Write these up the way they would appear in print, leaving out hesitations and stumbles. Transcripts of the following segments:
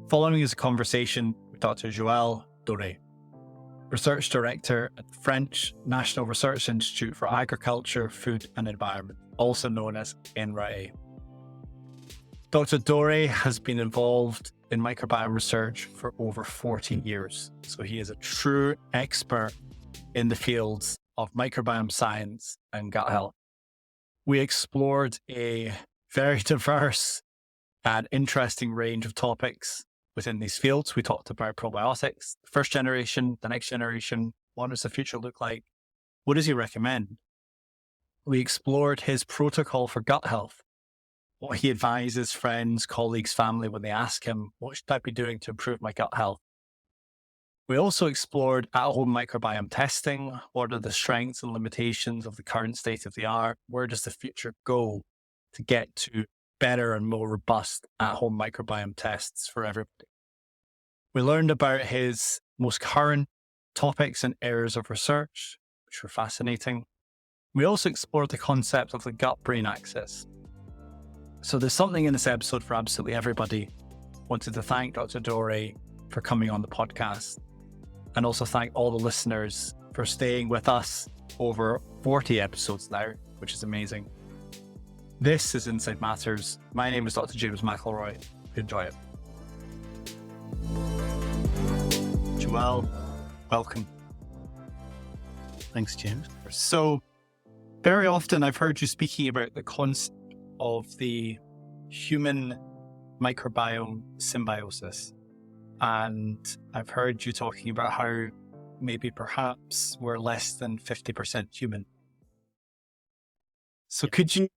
Following is a conversation with Dr. Joël Doré, Research Director at the French National Research Institute for Agriculture, Food and Environment, also known as NRAE. Dr. Doré has been involved in microbiome research for over 40 years, so he is a true expert in the fields of microbiome science and gut health. We explored a very diverse and interesting range of topics within these fields. We talked about probiotics, the first generation, the next generation. What does the future look like? What does he recommend? We explored his protocol for gut health, what he advises friends, colleagues, family when they ask him, what should I be doing to improve my gut health? We also explored at-home microbiome testing. What are the strengths and limitations of the current state of the art? Where does the future go to get to better and more robust at-home microbiome tests for everybody? We learned about his most current topics and areas of research, which were fascinating. We also explored the concept of the gut-brain axis. So there's something in this episode for absolutely everybody. Wanted to thank Dr. Doré for coming on the podcast, and also thank all the listeners for staying with us over 40 episodes now, which is amazing. This is Inside Matters. My name is Dr. James McIlroy. Enjoy it. Joël, welcome. Thanks, James. So, very often I've heard you speaking about the concept of the human microbiome symbiosis. And I've heard you talking about how maybe perhaps we're less than 50% human. So could you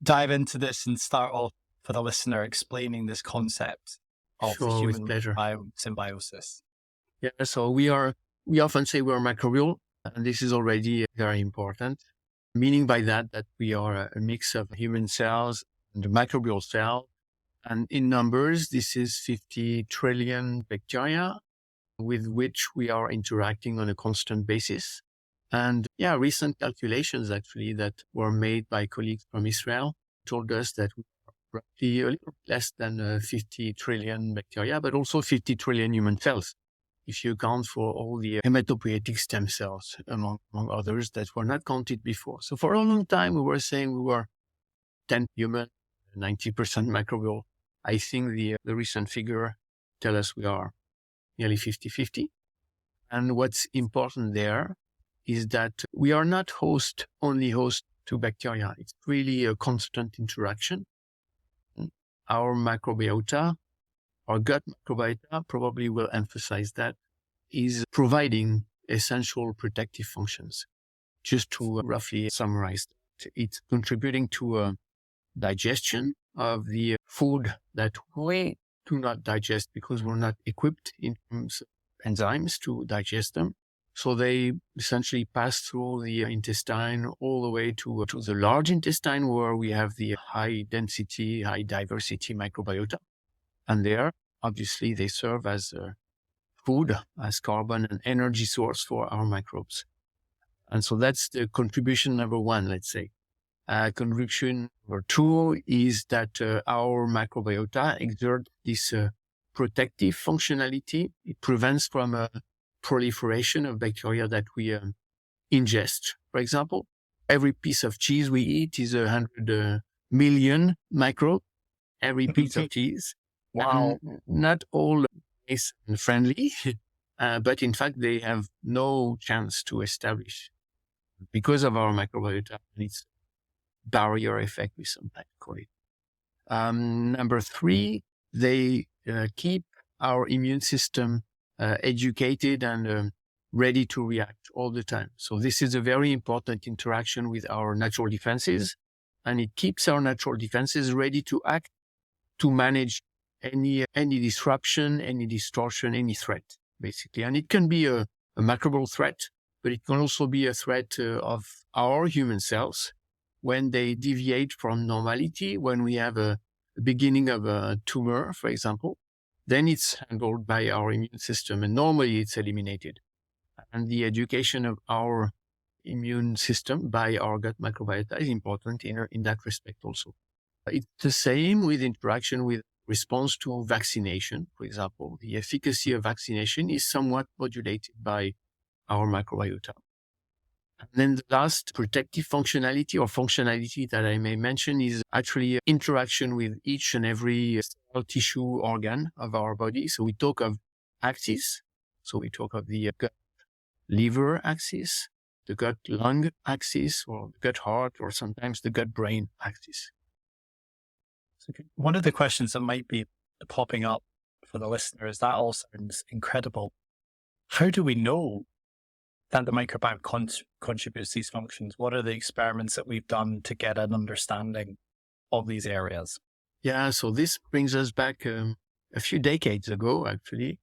dive into this and start off for the listener explaining this concept of the human microbiome symbiosis? Yeah, so we often say we're microbial, and this is already very important. Meaning by that we are a mix of human cells and microbial cells. And in numbers, this is 50 trillion bacteria with which we are interacting on a constant basis. And recent calculations actually that were made by colleagues from Israel told us that we are roughly a little less than 50 trillion bacteria, but also 50 trillion human cells, if you account for all the hematopoietic stem cells, among others that were not counted before. So for a long time, we were saying we were 10 human, 90% microbial. I think the recent figure tell us we are nearly 50-50. And what's important there is that we are not only host to bacteria. It's really a constant interaction. Our microbiota, our gut microbiota, probably will emphasize that, is providing essential protective functions. Just to roughly summarize that, it's contributing to digestion of the food that we do not digest because we're not equipped in terms of enzymes to digest them. So they essentially pass through the intestine all the way to the large intestine, where we have the high density, high diversity microbiota. And there, obviously, they serve as food, as carbon and energy source for our microbes. And so that's the contribution number one, let's say. Contribution number two is that our microbiota exert this protective functionality. It prevents from a proliferation of bacteria that we ingest. For example, every piece of cheese we eat is 100 million microbes, every piece of cheese. Wow. Not all nice and friendly, but in fact, they have no chance to establish because of our microbiota and its barrier effect, we sometimes call it. Number three, they keep our immune system educated and ready to react all the time. So this is a very important interaction with our natural defenses, and it keeps our natural defenses ready to act to manage any disruption, any distortion, any threat, basically. And it can be a microbial threat, but it can also be a threat of our human cells when they deviate from normality, when we have a beginning of a tumor, for example. Then it's handled by our immune system, and normally it's eliminated. And the education of our immune system by our gut microbiota is important in that respect also. It's the same with interaction with response to vaccination, for example. The efficacy of vaccination is somewhat modulated by our microbiota. And then the last protective functionality or functionality that I may mention is actually interaction with each and every cell, tissue, organ of our body. So we talk of axis. So we talk of the gut-liver axis, the gut-lung axis, or the gut-heart, or sometimes the gut-brain axis. One of the questions that might be popping up for the listeners, that all sounds incredible. How do we know that the microbiome contributes these functions? What are the experiments that we've done to get an understanding of these areas? Yeah, so this brings us back a few decades ago, actually,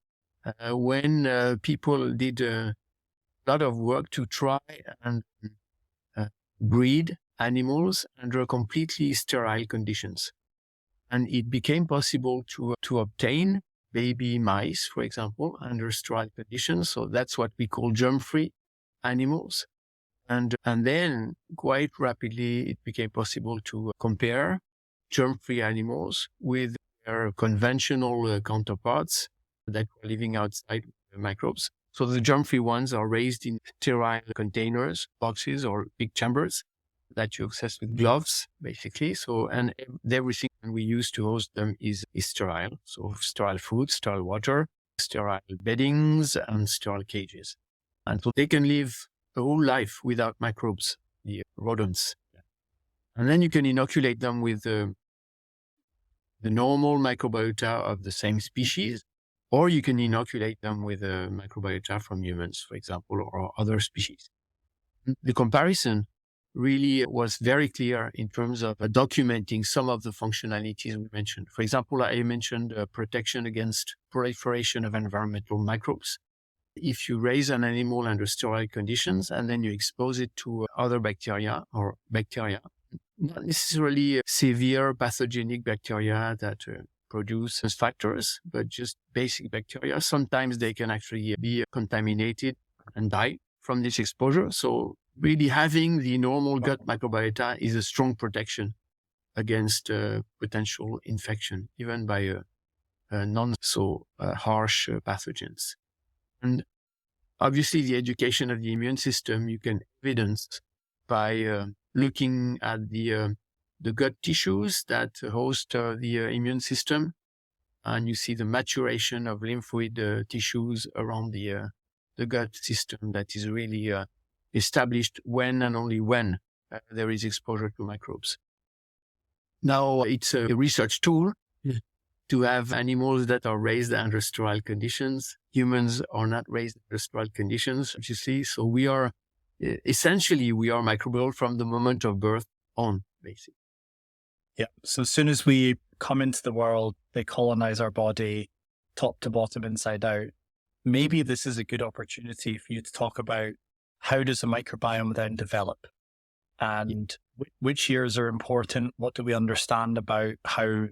when people did a lot of work to try and breed animals under completely sterile conditions. And it became possible to obtain baby mice, for example, under sterile conditions. So that's what we call germ-free animals. And then quite rapidly, it became possible to compare germ-free animals with their conventional counterparts that were living outside the microbes. So the germ-free ones are raised in sterile containers, boxes, or big chambers that you access with gloves, basically. So, and everything we use to host them is sterile. So sterile food, sterile water, sterile beddings, and sterile cages. And so they can live a whole life without microbes, the rodents. And then you can inoculate them with the normal microbiota of the same species, or you can inoculate them with a microbiota from humans, for example, or other species. The comparison really was very clear in terms of documenting some of the functionalities we mentioned. For example, I mentioned protection against proliferation of environmental microbes. If you raise an animal under sterile conditions and then you expose it to other bacteria, not necessarily severe pathogenic bacteria that produce factors, but just basic bacteria, sometimes they can actually be contaminated and die from this exposure. So really having the normal gut microbiota is a strong protection against potential infection, even by harsh pathogens. And obviously, the education of the immune system, you can evidence by looking at the gut tissues that host the immune system. And you see the maturation of lymphoid tissues around the gut system that is really established when and only when there is exposure to microbes. Now, it's a research tool to have animals that are raised under sterile conditions. Humans are not raised under sterile conditions, you see. So we are microbial from the moment of birth on, basically. Yeah. So as soon as we come into the world, they colonize our body, top to bottom, inside out. Maybe this is a good opportunity for you to talk about how does the microbiome then develop, and which years are important? What do we understand about how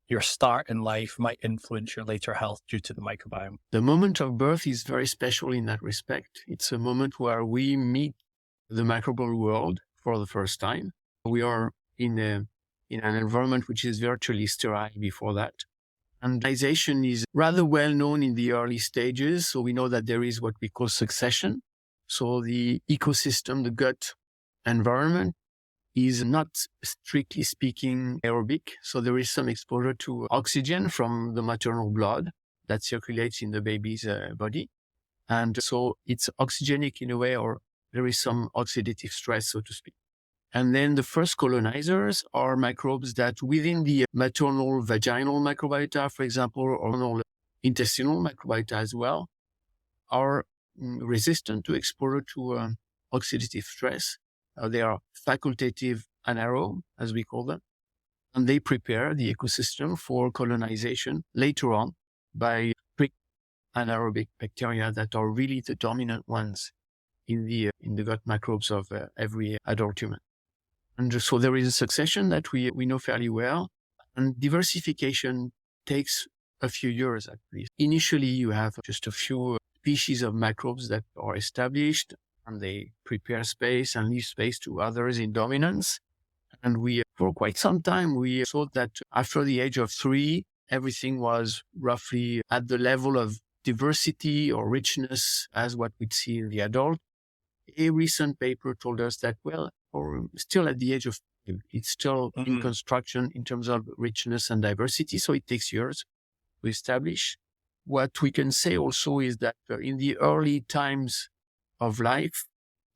your start in life might influence your later health due to the microbiome? The moment of birth is very special in that respect. It's a moment where we meet the microbial world for the first time. We are in an environment which is virtually sterile before that. And colonization is rather well known in the early stages. So we know that there is what we call succession. So the ecosystem, the gut environment, is not strictly speaking aerobic. So there is some exposure to oxygen from the maternal blood that circulates in the baby's body. And so it's oxygenic in a way, or there is some oxidative stress, so to speak. And then the first colonizers are microbes that within the maternal vaginal microbiota, for example, or intestinal microbiota as well, are resistant to exposure to oxidative stress. They are facultative anaerobe, as we call them, and they prepare the ecosystem for colonization later on by strict anaerobic bacteria that are really the dominant ones in the gut microbes of every adult human. And so there is a succession that we know fairly well, and diversification takes a few years at least. Initially, you have just a few species of microbes that are established, and they prepare space and leave space to others in dominance. And for quite some time, we thought that after the age of 3, everything was roughly at the level of diversity or richness as what we'd see in the adult. A recent paper told us that, well, or still at the age of, it's still in construction in terms of richness and diversity. So it takes years to establish. What we can say also is that in the early times of life,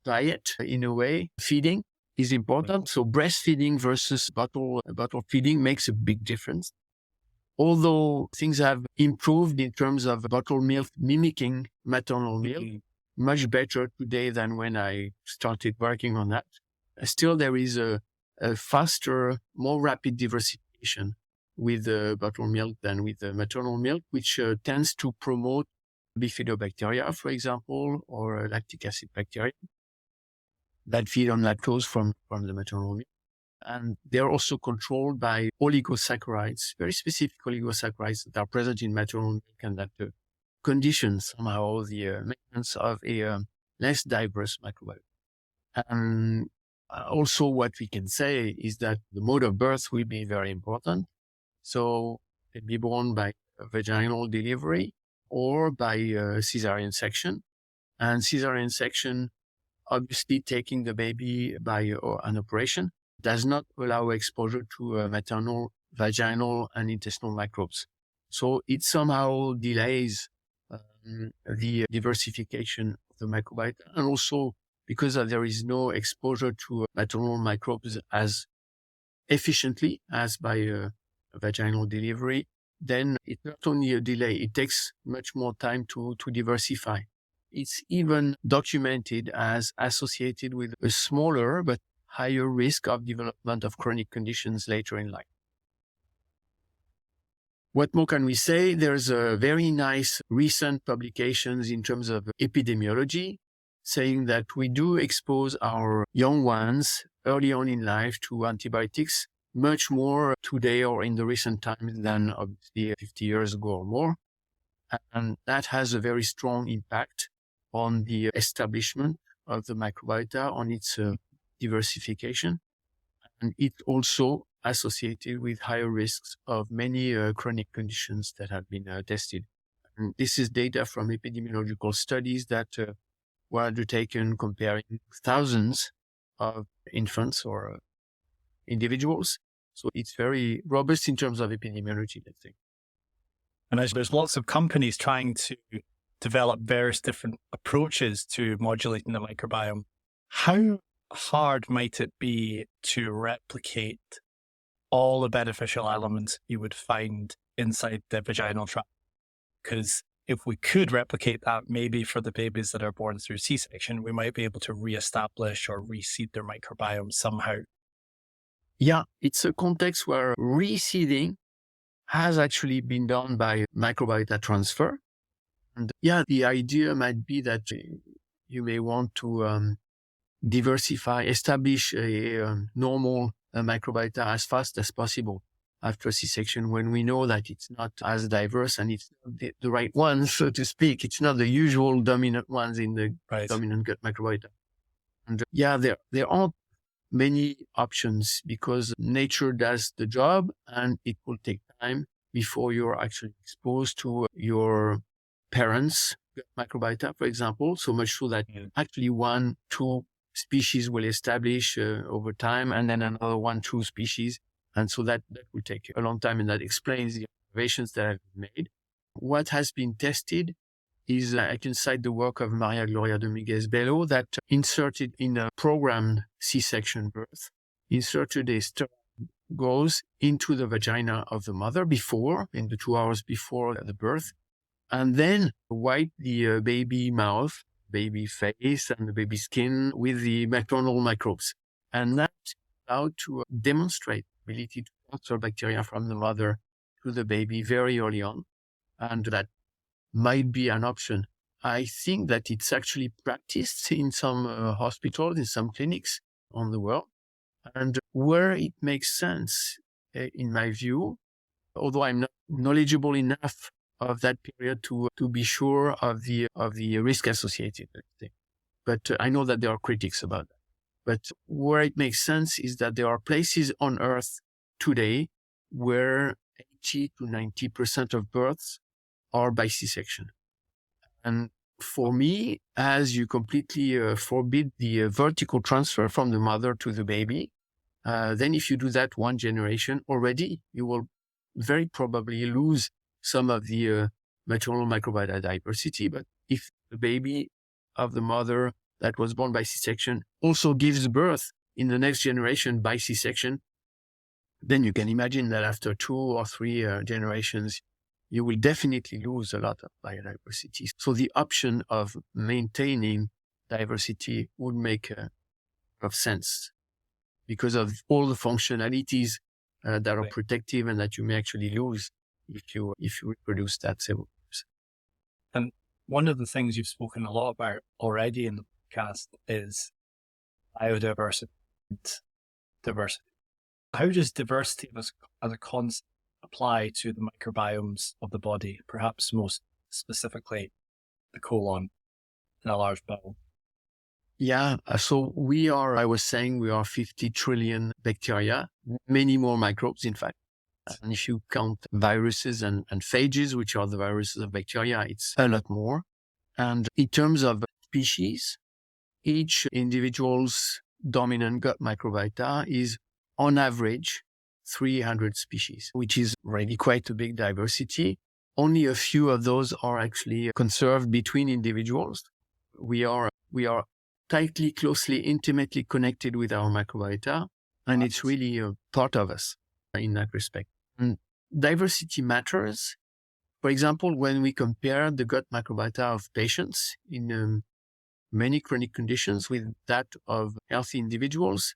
diet, in a way, feeding is important. So breastfeeding versus bottle feeding makes a big difference. Although things have improved in terms of bottle milk mimicking maternal milk, much better today than when I started working on that. Still, there is a faster, more rapid diversification with bottle milk than with maternal milk, which tends to promote bifidobacteria, for example, or lactic acid bacteria that feed on lactose from the maternal milk. And they're also controlled by oligosaccharides, very specific oligosaccharides that are present in maternal milk and that condition somehow the maintenance of a less diverse microbiome. And also what we can say is that the mode of birth will be very important. So they be born by vaginal delivery or by cesarean section. And cesarean section, obviously taking the baby by an operation, does not allow exposure to maternal, vaginal, and intestinal microbes. So it somehow delays the diversification of the microbiota. And also because there is no exposure to maternal microbes as efficiently as by vaginal delivery, then it's not only a delay, it takes much more time to diversify. It's even documented as associated with a smaller but higher risk of development of chronic conditions later in life. What more can we say? There's a very nice recent publications in terms of epidemiology saying that we do expose our young ones early on in life to antibiotics much more today or in the recent times than obviously 50 years ago or more. And that has a very strong impact on the establishment of the microbiota, on its diversification. And it's also associated with higher risks of many chronic conditions that have been tested. And this is data from epidemiological studies that were undertaken comparing thousands of infants or individuals. So it's very robust in terms of epidemiology, let's say. And there's lots of companies trying to develop various different approaches to modulating the microbiome. How hard might it be to replicate all the beneficial elements you would find inside the vaginal tract? Because if we could replicate that, maybe for the babies that are born through C-section, we might be able to reestablish or reseed their microbiome somehow. Yeah, it's a context where reseeding has actually been done by microbiota transfer. And yeah, the idea might be that you may want to diversify, establish a normal microbiota as fast as possible after C-section when we know that it's not as diverse and it's not the right ones, so to speak. It's not the usual dominant ones in the dominant gut microbiota. And yeah, there aren't many options because nature does the job and it will take time before you're actually exposed to your parents' gut microbiota, for example, so much so that actually 1-2 species will establish over time and then another 1-2 species. And so that will take a long time, and that explains the observations that have been made. What has been tested is, I can cite the work of Maria Gloria Dominguez Bello that inserted in a programmed C-section birth, inserted a sterile gauze into the vagina of the mother in the 2 hours before the birth, and then wipe the baby mouth, baby face, and the baby skin with the maternal microbes. And that allowed to demonstrate the ability to transfer bacteria from the mother to the baby very early on. And that might be an option. I think that it's actually practiced in some hospitals, in some clinics on the world. And where it makes sense, in my view, although I'm not knowledgeable enough of that period to be sure of the risk associated, but I know that there are critics about that. But where it makes sense is that there are places on Earth today where 80 to 90% of births are by C-section. And for me, as you completely forbid the vertical transfer from the mother to the baby, then if you do that one generation already, you will very probably lose some of the maternal microbiota diversity. But if the baby of the mother that was born by C-section also gives birth in the next generation by C-section, then you can imagine that after 2 or 3 generations, you will definitely lose a lot of biodiversity. So the option of maintaining diversity would make a lot of sense because of all the functionalities that are protective and that you may actually lose if you reproduce that several years. And one of the things you've spoken a lot about already in the podcast is biodiversity and diversity. How does diversity as a concept apply to the microbiomes of the body, perhaps most specifically the colon and a large bowel? Yeah, so we are 50 trillion bacteria, many more microbes, in fact. And if you count viruses and phages, which are the viruses of bacteria, it's a lot more. And in terms of species, each individual's dominant gut microbiota is on average 300 species, which is really quite a big diversity. Only a few of those are actually conserved between individuals. We are tightly, closely, intimately connected with our microbiota, and it's really a part of us in that respect. And diversity matters. For example, when we compare the gut microbiota of patients in many chronic conditions with that of healthy individuals,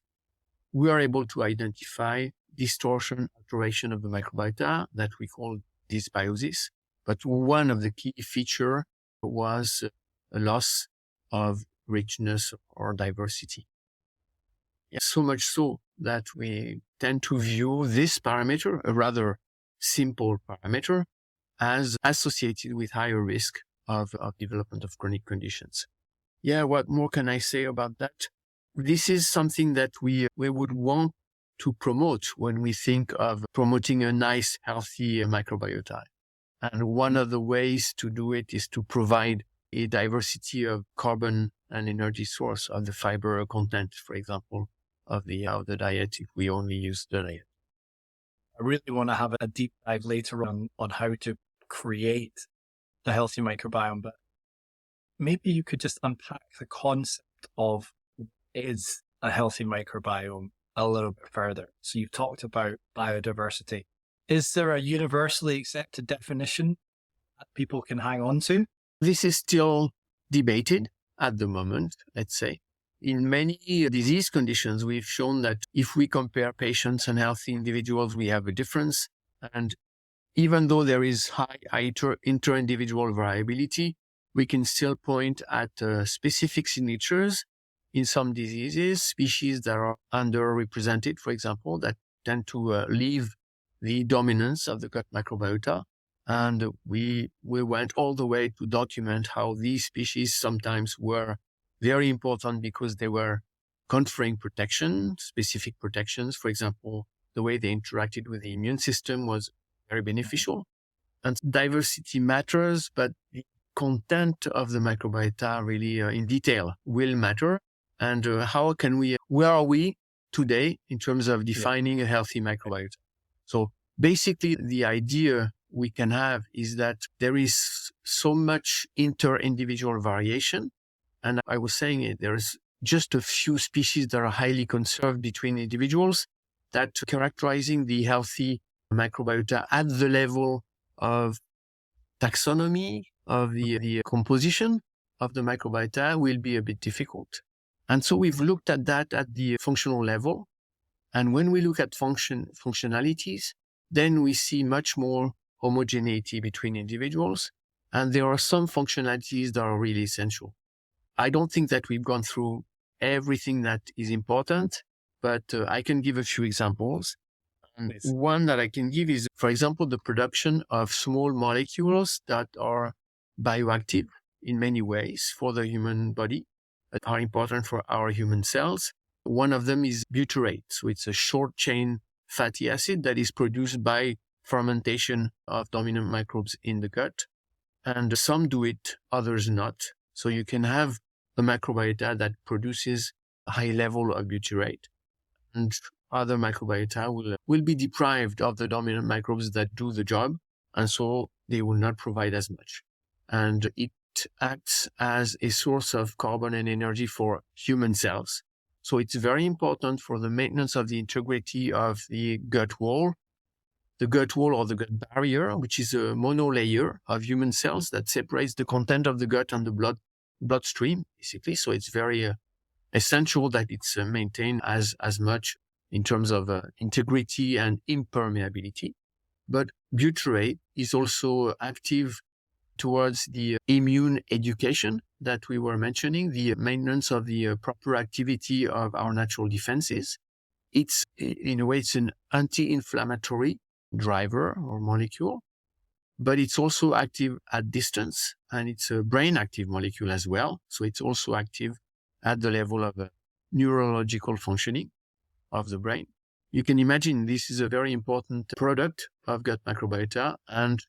we are able to identify distortion, alteration of the microbiota that we call dysbiosis. But one of the key features was a loss of richness or diversity. So much so that we tend to view this parameter, a rather simple parameter, as associated with higher risk of development of chronic conditions. Yeah, what more can I say about that? This is something that we would want to promote when we think of promoting a nice, healthy microbiota. And one of the ways to do it is to provide a diversity of carbon and energy source of the fiber content, for example, of the diet if we only use the diet. I really want to have a deep dive later on how to create the healthy microbiome, but maybe you could just unpack the concept of what is a healthy microbiome a little bit further. So you've talked about biodiversity. Is there a universally accepted definition that people can hang on to? This is still debated at the moment, let's say. In many disease conditions, we've shown that if we compare patients and healthy individuals, we have a difference. And even though there is high inter-individual variability, we can still point at specific signatures in some diseases, species that are underrepresented, for example, that tend to leave the dominance of the gut microbiota. And we went all the way to document how these species sometimes were very important because they were conferring protection, specific protections. For example, the way they interacted with the immune system was very beneficial. And diversity matters, but the content of the microbiota really in detail will matter. And where are we today in terms of defining a healthy microbiota? So basically, the idea we can have is that there is so much inter-individual variation. And I was saying it, there is just a few species that are highly conserved between individuals that characterizing the healthy microbiota at the level of taxonomy of the composition of the microbiota will be a bit difficult. And so we've looked at that at the functional level. And when we look at functionalities, then we see much more homogeneity between individuals. And there are some functionalities that are really essential. I don't think that we've gone through everything that is important, but I can give a few examples. And one that I can give is, for example, the production of small molecules that are bioactive in many ways for the human body, that are important for our human cells. One of them is butyrate. So it's a short chain fatty acid that is produced by fermentation of dominant microbes in the gut. And some do it, others not. So you can have a microbiota that produces a high level of butyrate, and other microbiota will be deprived of the dominant microbes that do the job, and so they will not provide as much. And it acts as a source of carbon and energy for human cells. So it's very important for the maintenance of the integrity of the gut wall or the gut barrier, which is a monolayer of human cells that separates the content of the gut and the bloodstream, basically. So it's very essential that it's maintained as much in terms of integrity and impermeability. But butyrate is also active towards the immune education that we were mentioning, the maintenance of the proper activity of our natural defenses. It's, in a way, it's an anti-inflammatory driver or molecule, but it's also active at distance, and it's a brain active molecule as well. So it's also active at the level of neurological functioning of the brain. You can imagine this is a very important product of gut microbiota. And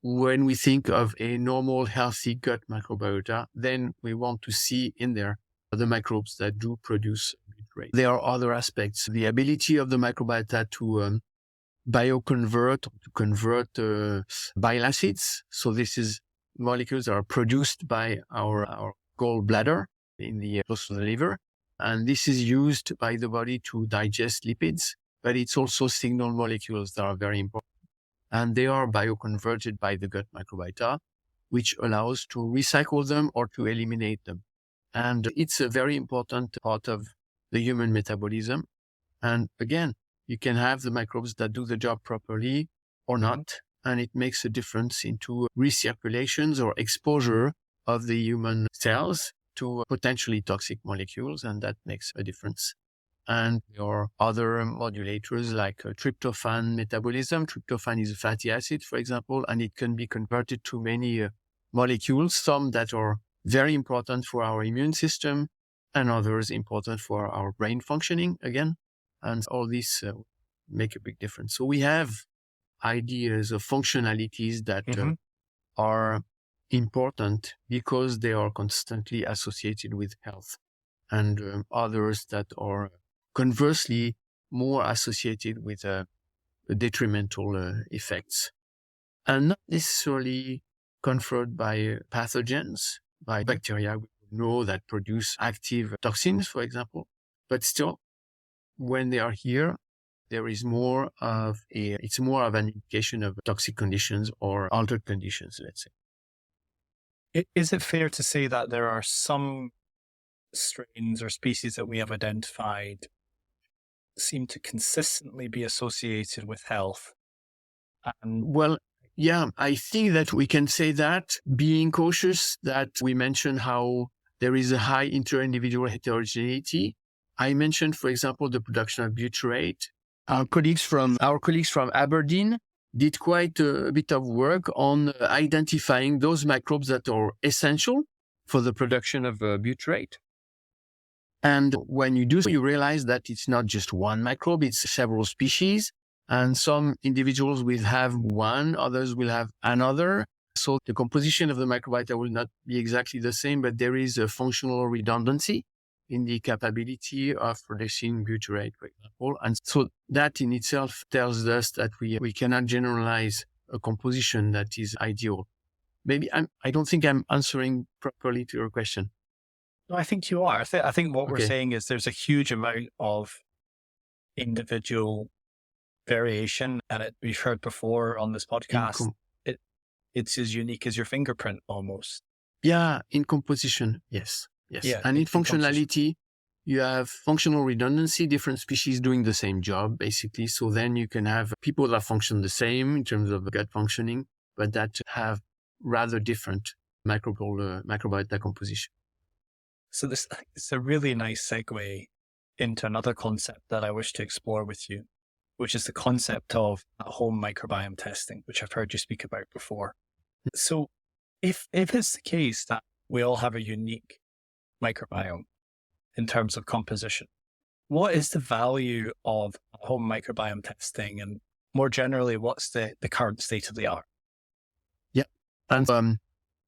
when we think of a normal, healthy gut microbiota, then we want to see in there the microbes that do produce butyrate. There are other aspects. The ability of the microbiota to bioconvert, to convert bile acids. So this is molecules that are produced by our gallbladder close to the liver. And this is used by the body to digest lipids, but it's also signal molecules that are very important. And they are bioconverted by the gut microbiota, which allows to recycle them or to eliminate them. And it's a very important part of the human metabolism. And again, you can have the microbes that do the job properly or not, and it makes a difference into recirculations or exposure of the human cells to potentially toxic molecules, and that makes a difference. And there are other modulators like tryptophan metabolism. Tryptophan is a fatty acid, for example, and it can be converted to many molecules, some that are very important for our immune system and others important for our brain functioning again. And all these make a big difference. So we have ideas of functionalities that are important because they are constantly associated with health, and others that are conversely more associated with detrimental effects, and not necessarily conferred by pathogens, by bacteria we know that produce active toxins, for example. But still, when they are here, there is it's more of an indication of toxic conditions or altered conditions, let's say. Is it fair to say that there are some strains or species that we have identified seem to consistently be associated with health? Well, yeah, I think that we can say that, being cautious that we mentioned how there is a high inter-individual heterogeneity. I mentioned, for example, the production of butyrate. Our colleagues from Aberdeen did quite a bit of work on identifying those microbes that are essential for the production of butyrate. And when you do so, you realize that it's not just one microbe, it's several species. And some individuals will have one, others will have another. So the composition of the microbiota will not be exactly the same, but there is a functional redundancy in the capability of producing butyrate, for example. And so that in itself tells us that we cannot generalize a composition that is ideal. Maybe I don't think I'm answering properly to your question. No, I think you are. I think what we're saying is there's a huge amount of individual variation, and we've heard before on this podcast, it's as unique as your fingerprint almost. Yeah, in composition, yes. Yeah, and in functionality, you have functional redundancy, different species doing the same job, basically. So then you can have people that function the same in terms of gut functioning, but that have rather different microbiota composition. So it's a really nice segue into another concept that I wish to explore with you, which is the concept of at-home microbiome testing, which I've heard you speak about before. So if it's the case that we all have a unique microbiome in terms of composition, what is the value of home microbiome testing, and more generally, what's the current state of the art? Yeah. And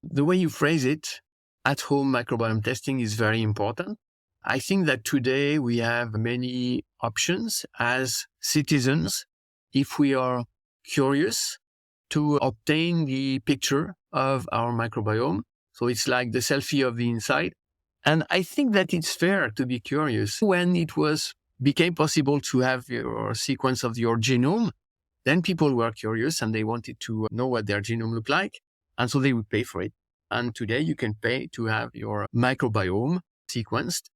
the way you phrase it, at-home microbiome testing is very important. I think that today we have many options as citizens if we are curious to obtain the picture of our microbiome. So it's like the selfie of the inside. And I think that it's fair to be curious. When it became possible to have your sequence of your genome, then people were curious and they wanted to know what their genome looked like. And so they would pay for it. And today you can pay to have your microbiome sequenced.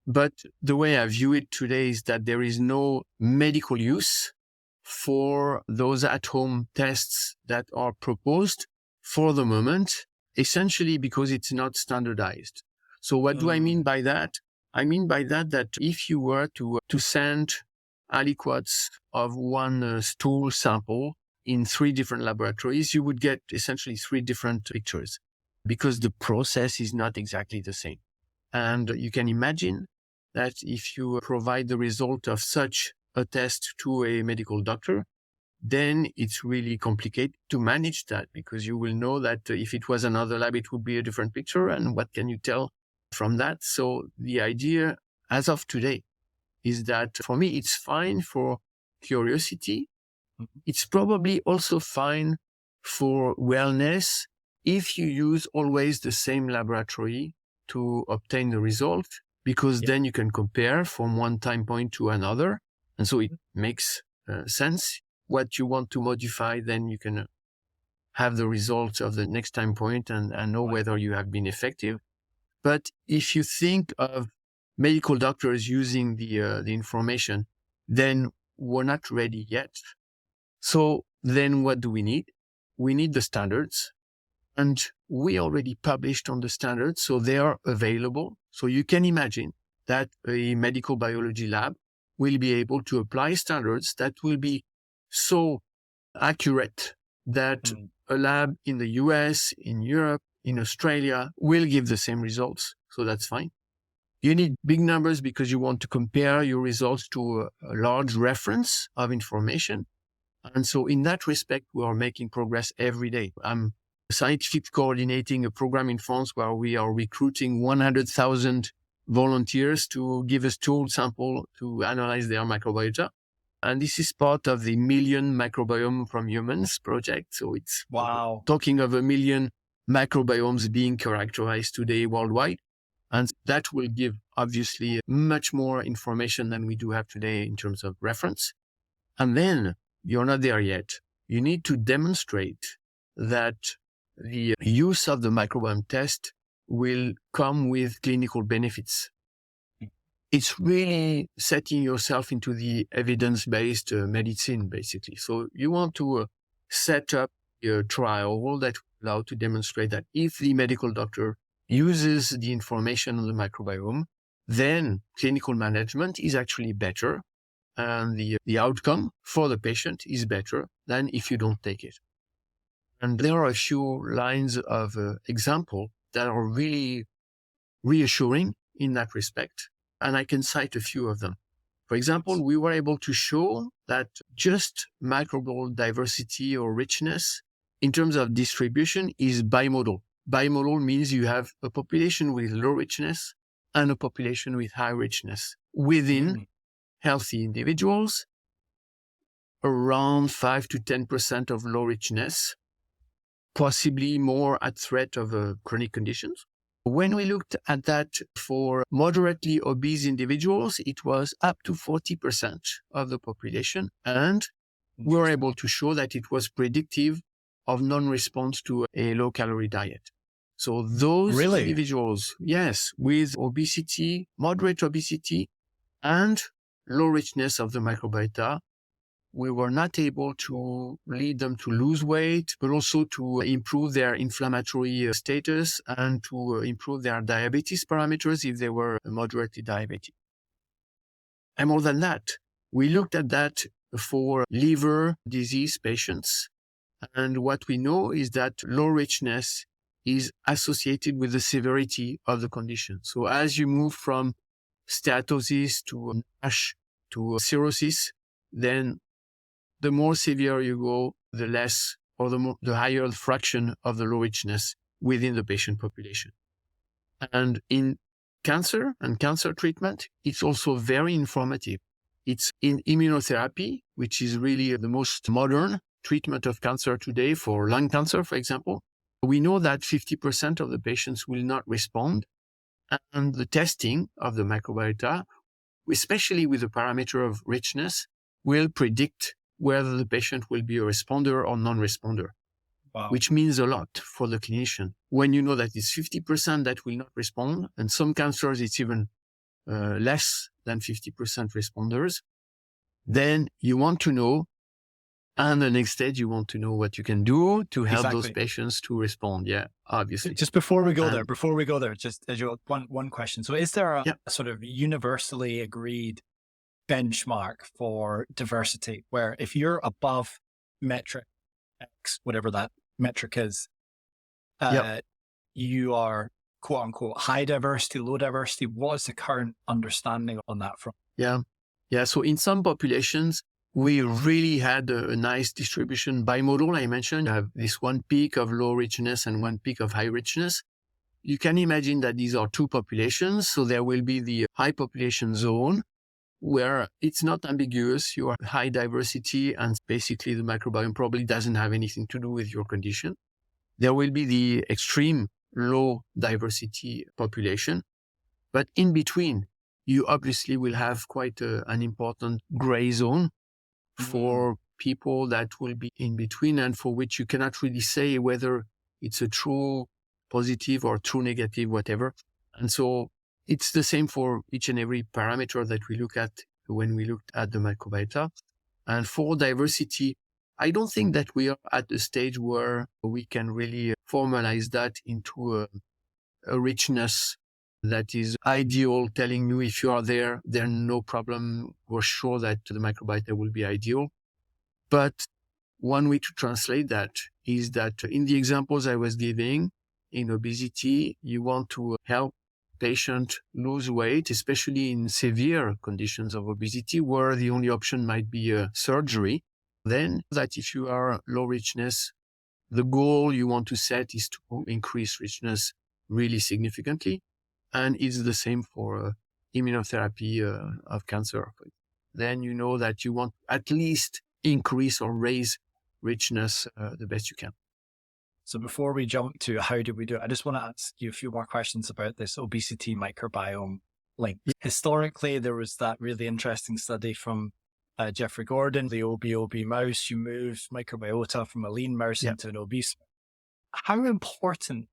But the way I view it today is that there is no medical use for those at-home tests that are proposed for the moment, essentially because it's not standardized. So what do I mean by that? I mean by that if you were to send aliquots of one stool sample in 3 different laboratories, you would get essentially 3 different pictures because the process is not exactly the same. And you can imagine that if you provide the result of such a test to a medical doctor, then it's really complicated to manage that because you will know that if it was another lab, it would be a different picture. And what can you tell from that? So the idea as of today is that for me, it's fine for curiosity. It's probably also fine for wellness if you use always the same laboratory to obtain the result, because then you can compare from one time point to another. And so it makes sense. What you want to modify, then you can have the results of the next time point and know whether you have been effective. But if you think of medical doctors using the information, then we're not ready yet. So then what do we need? We need the standards. And we already published on the standards, so they are available. So you can imagine that a medical biology lab will be able to apply standards that will be so accurate that a lab in the US, in Europe, in Australia will give the same results. So that's fine. You need big numbers because you want to compare your results to a large reference of information. And so in that respect, we are making progress every day. I'm scientific coordinating a program in France where we are recruiting 100,000 volunteers to give us stool sample to analyze their microbiota. And this is part of the Million Microbiome from Humans project. So it's talking of 1 million microbiomes being characterized today worldwide. And that will give obviously much more information than we do have today in terms of reference. And then you're not there yet. You need to demonstrate that the use of the microbiome test will come with clinical benefits. It's really setting yourself into the evidence-based medicine, basically. So you want to set up a trial that will allow to demonstrate that if the medical doctor uses the information on the microbiome, then clinical management is actually better. And the outcome for the patient is better than if you don't take it. And there are a few lines of example that are really reassuring in that respect. And I can cite a few of them. For example, we were able to show that just microbial diversity or richness in terms of distribution is bimodal. Bimodal means you have a population with low richness and a population with high richness within healthy individuals, around 5 to 10% of low richness, possibly more at threat of chronic conditions. When we looked at that for moderately obese individuals, it was up to 40% of the population. And we were able to show that it was predictive of non-response to a low-calorie diet. So those individuals, yes, with obesity, moderate obesity, and low richness of the microbiota, we were not able to lead them to lose weight, but also to improve their inflammatory status and to improve their diabetes parameters if they were moderately diabetic. And more than that, we looked at that for liver disease patients. And what we know is that low richness is associated with the severity of the condition. So as you move from steatosis to NASH to cirrhosis, then the more severe you go, the less or the higher the fraction of the low richness within the patient population. And in cancer and cancer treatment, it's also very informative. It's in immunotherapy, which is really the most modern treatment of cancer today for lung cancer, for example. We know that 50% of the patients will not respond. And the testing of the microbiota, especially with the parameter of richness, will predict whether the patient will be a responder or non-responder. Wow. Which means a lot for the clinician. When you know that it's 50% that will not respond, and some cancers it's even less than 50% responders, then you want to know, and the next stage you want to know what you can do to help those patients to respond. Yeah, obviously. Just before we go there, just as one question. So is there a sort of universally agreed benchmark for diversity where if you're above metric X, whatever that metric is, you are quote unquote high diversity, low diversity? What is the current understanding on that front? Yeah. So in some populations, we really had a nice distribution bimodal. I mentioned you have this one peak of low richness and one peak of high richness. You can imagine that these are two populations. So there will be the high population zone where it's not ambiguous. You are high diversity and basically the microbiome probably doesn't have anything to do with your condition. There will be the extreme low diversity population, but in between, you obviously will have quite an important gray zone for people that will be in between and for which you cannot really say whether it's a true positive or true negative, whatever. And so it's the same for each and every parameter that we look at when we looked at the microbiota. And for diversity, I don't think that we are at a stage where we can really formalize that into a richness that is ideal, telling you if you are there, there's no problem. We're sure that the microbiota will be ideal. But one way to translate that is that in the examples I was giving, in obesity, you want to help patient lose weight, especially in severe conditions of obesity, where the only option might be surgery. Then that if you are low richness, the goal you want to set is to increase richness really significantly. And it's the same for immunotherapy of cancer. Then you know that you want at least increase or raise richness the best you can. So before we jump to how do we do it, I just want to ask you a few more questions about this obesity microbiome link. Historically, there was that really interesting study from Jeffrey Gordon, the OB mouse. You moved microbiota from a lean mouse into an obese. How important,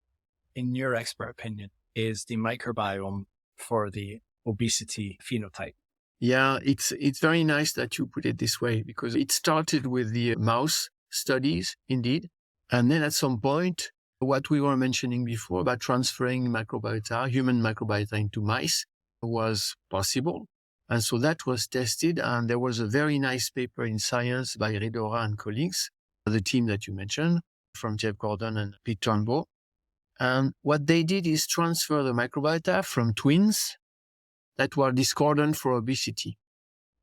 in your expert opinion, is the microbiome for the obesity phenotype? Yeah, it's very nice that you put it this way, because it started with the mouse studies, indeed. And then at some point, what we were mentioning before about transferring microbiota, human microbiota into mice was possible. And so that was tested. And there was a very nice paper in Science by Redora and colleagues, the team that you mentioned, from Jeff Gordon and Pete Turnbow. And what they did is transfer the microbiota from twins that were discordant for obesity.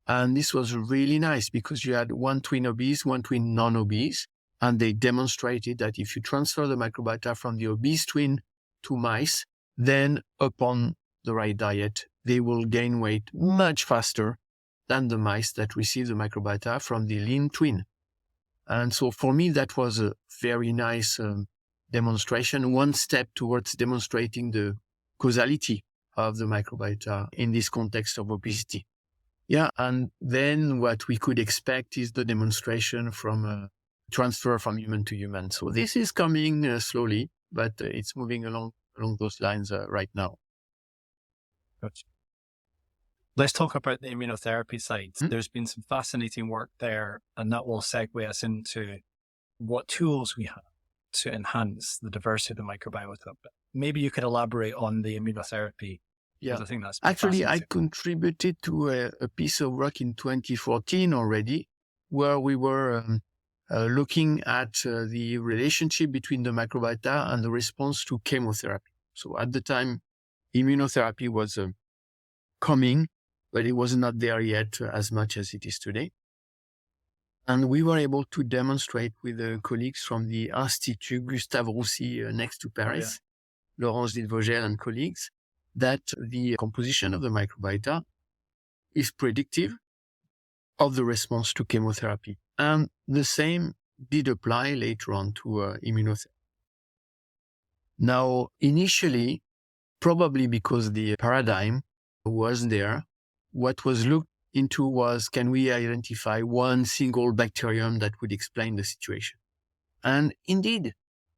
And this was really nice because you had one twin obese, one twin non-obese. And they demonstrated that if you transfer the microbiota from the obese twin to mice, then upon the right diet, they will gain weight much faster than the mice that receive the microbiota from the lean twin. And so for me, that was a very nice demonstration, one step towards demonstrating the causality of the microbiota in this context of obesity. Yeah, and then what we could expect is the demonstration from transfer from human to human. So this is coming slowly, but it's moving along those lines right now. Gotcha. Let's talk about the immunotherapy side. There's been some fascinating work there, and that will segue us into what tools we have to enhance the diversity of the microbiota. But maybe you could elaborate on the immunotherapy. Yeah, I think that's actually, I contributed to a piece of work in 2014 already, where we were looking at the relationship between the microbiota and the response to chemotherapy. So at the time, immunotherapy was coming, but it was not there yet as much as it is today. And we were able to demonstrate with the colleagues from the Institut Gustave Roussy next to Paris, Laurence Vogel and colleagues, that the composition of the microbiota is predictive of the response to chemotherapy. And the same did apply later on to immunotherapy. Now, initially, probably because the paradigm was there, what was looked into was, can we identify one single bacterium that would explain the situation? And indeed,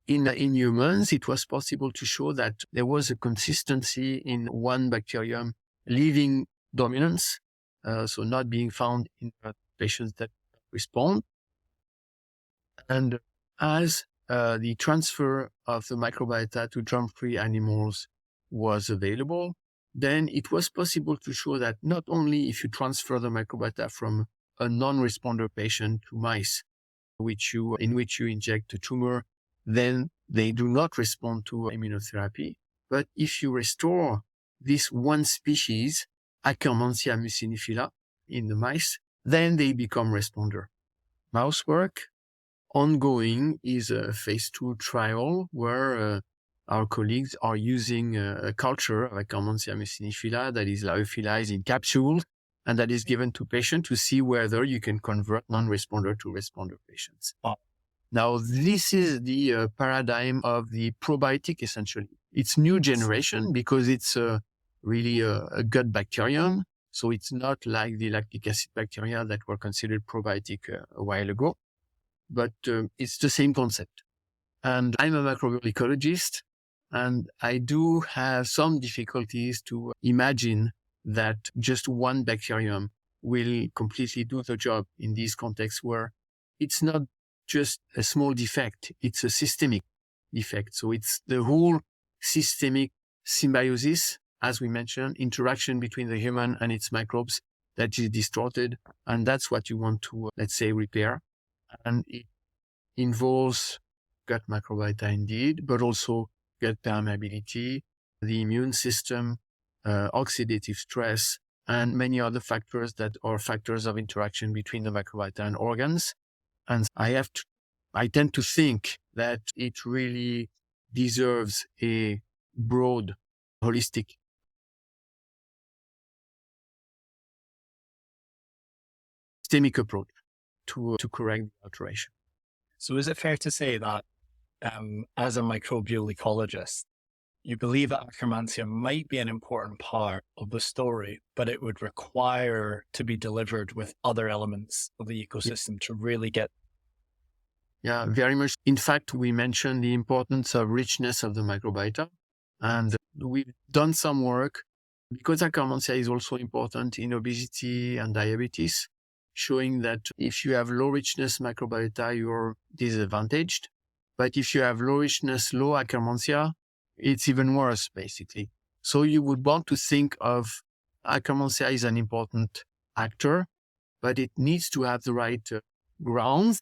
in humans, it was possible to show that there was a consistency in one bacterium leaving dominance, so not being found in patients that respond. And as the transfer of the microbiota to germ-free animals was available, then it was possible to show that not only if you transfer the microbiota from a non-responder patient to mice, in which you inject a tumor, then they do not respond to immunotherapy. But if you restore this one species, Akkermansia mucinifila, in the mice, then they become responder. Mouse work ongoing is a phase 2 trial where our colleagues are using a culture of Akkermansia mucinifila that is lyophilized in capsules and that is given to patients to see whether you can convert non-responder to responder patients. Now, this is the paradigm of the probiotic, essentially. It's new generation because it's really a gut bacterium. So it's not like the lactic acid bacteria that were considered probiotic a while ago, but it's the same concept. And I'm a microbial ecologist, and I do have some difficulties to imagine that just one bacterium will completely do the job in this context where it's not just a small defect, it's a systemic defect. So it's the whole systemic symbiosis, as we mentioned, interaction between the human and its microbes that is distorted. And that's what you want to, let's say, repair. And it involves gut microbiota indeed, but also gut permeability, the immune system, oxidative stress, and many other factors that are factors of interaction between the microbiota and organs. And I tend to think that it really deserves a broad, holistic systemic approach to correct the alteration. So is it fair to say that as a microbial ecologist, you believe that Akkermansia might be an important part of the story, but it would require to be delivered with other elements of the ecosystem to really get... Yeah, very much. In fact, we mentioned the importance of richness of the microbiota, and we've done some work because Akkermansia is also important in obesity and diabetes, showing that if you have low richness microbiota, you're disadvantaged. But if you have low richness, low Akkermansia, it's even worse, basically. So you would want to think of Akkermansia as an important actor, but it needs to have the right grounds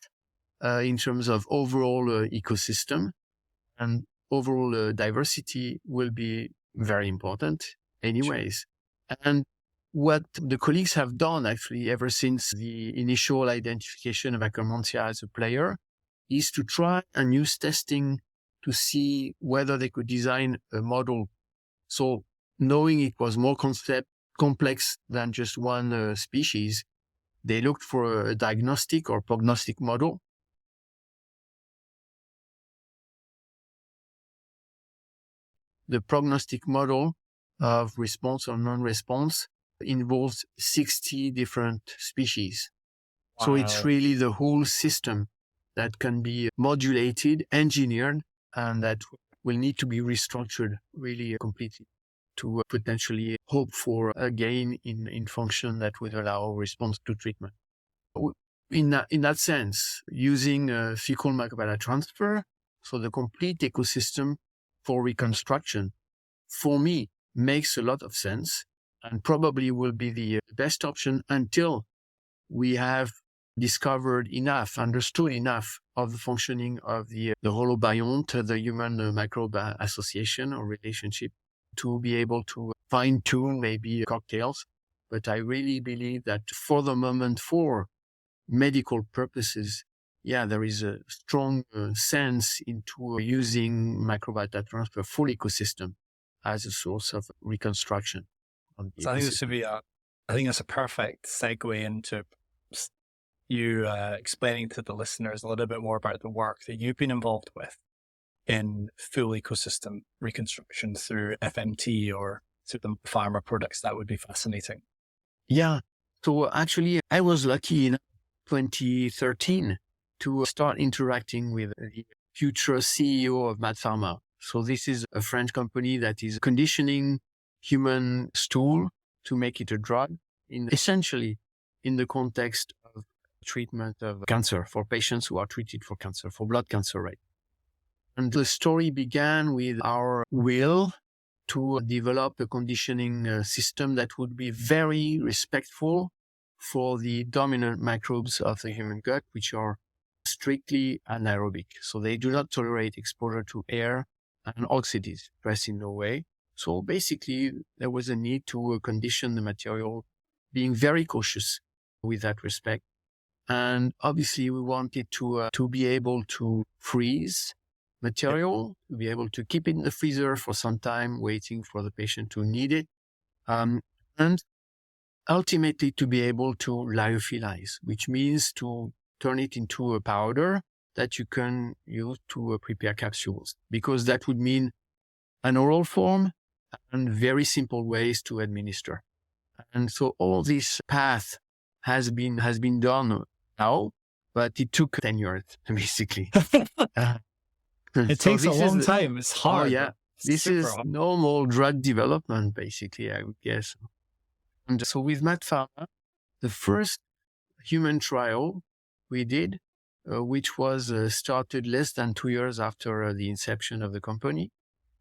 in terms of overall ecosystem, and overall diversity will be very important anyways. And what the colleagues have done actually ever since the initial identification of Akkermansia as a player is to try and use testing to see whether they could design a model. So knowing it was more complex than just one species, they looked for a diagnostic or prognostic model. The prognostic model of response or non-response involves 60 different species. Wow. So it's really the whole system that can be modulated, engineered, and that will need to be restructured really completely to potentially hope for a gain in function that would allow response to treatment. In that sense, using fecal microbiota transfer, so the complete ecosystem for reconstruction, for me, makes a lot of sense and probably will be the best option until we have discovered enough, understood enough of the functioning of the holobiont, the human microbe association or relationship, to be able to fine-tune maybe cocktails. But I really believe that for the moment, for medical purposes, there is a strong sense into using microbiota transfer full ecosystem as a source of reconstruction. So I think this would be I think that's a perfect segue into you explaining to the listeners a little bit more about the work that you've been involved with in full ecosystem reconstruction through FMT or through the Pharma products. That would be fascinating. Yeah. So actually, I was lucky in 2013 to start interacting with the future CEO of Pharma. So this is a French company that is conditioning human stool to make it a drug, essentially in the context of treatment of cancer for patients who are treated for cancer, for blood cancer, right? And the story began with our will to develop a conditioning system that would be very respectful for the dominant microbes of the human gut, which are strictly anaerobic. So they do not tolerate exposure to air and oxygen, expressed in no way. So basically, there was a need to condition the material, being very cautious with that respect. And obviously, we wanted to be able to freeze material, to be able to keep it in the freezer for some time, waiting for the patient to need it. And ultimately to be able to lyophilize, which means to turn it into a powder that you can use to prepare capsules, because that would mean an oral form and very simple ways to administer. And so all this path has been done now, but it took 10 years, basically. It takes a long time. It's hard. Oh, yeah. This is normal drug development, basically, I would guess. And so with Pharma, the first human trial we did, which was started less than 2 years after the inception of the company,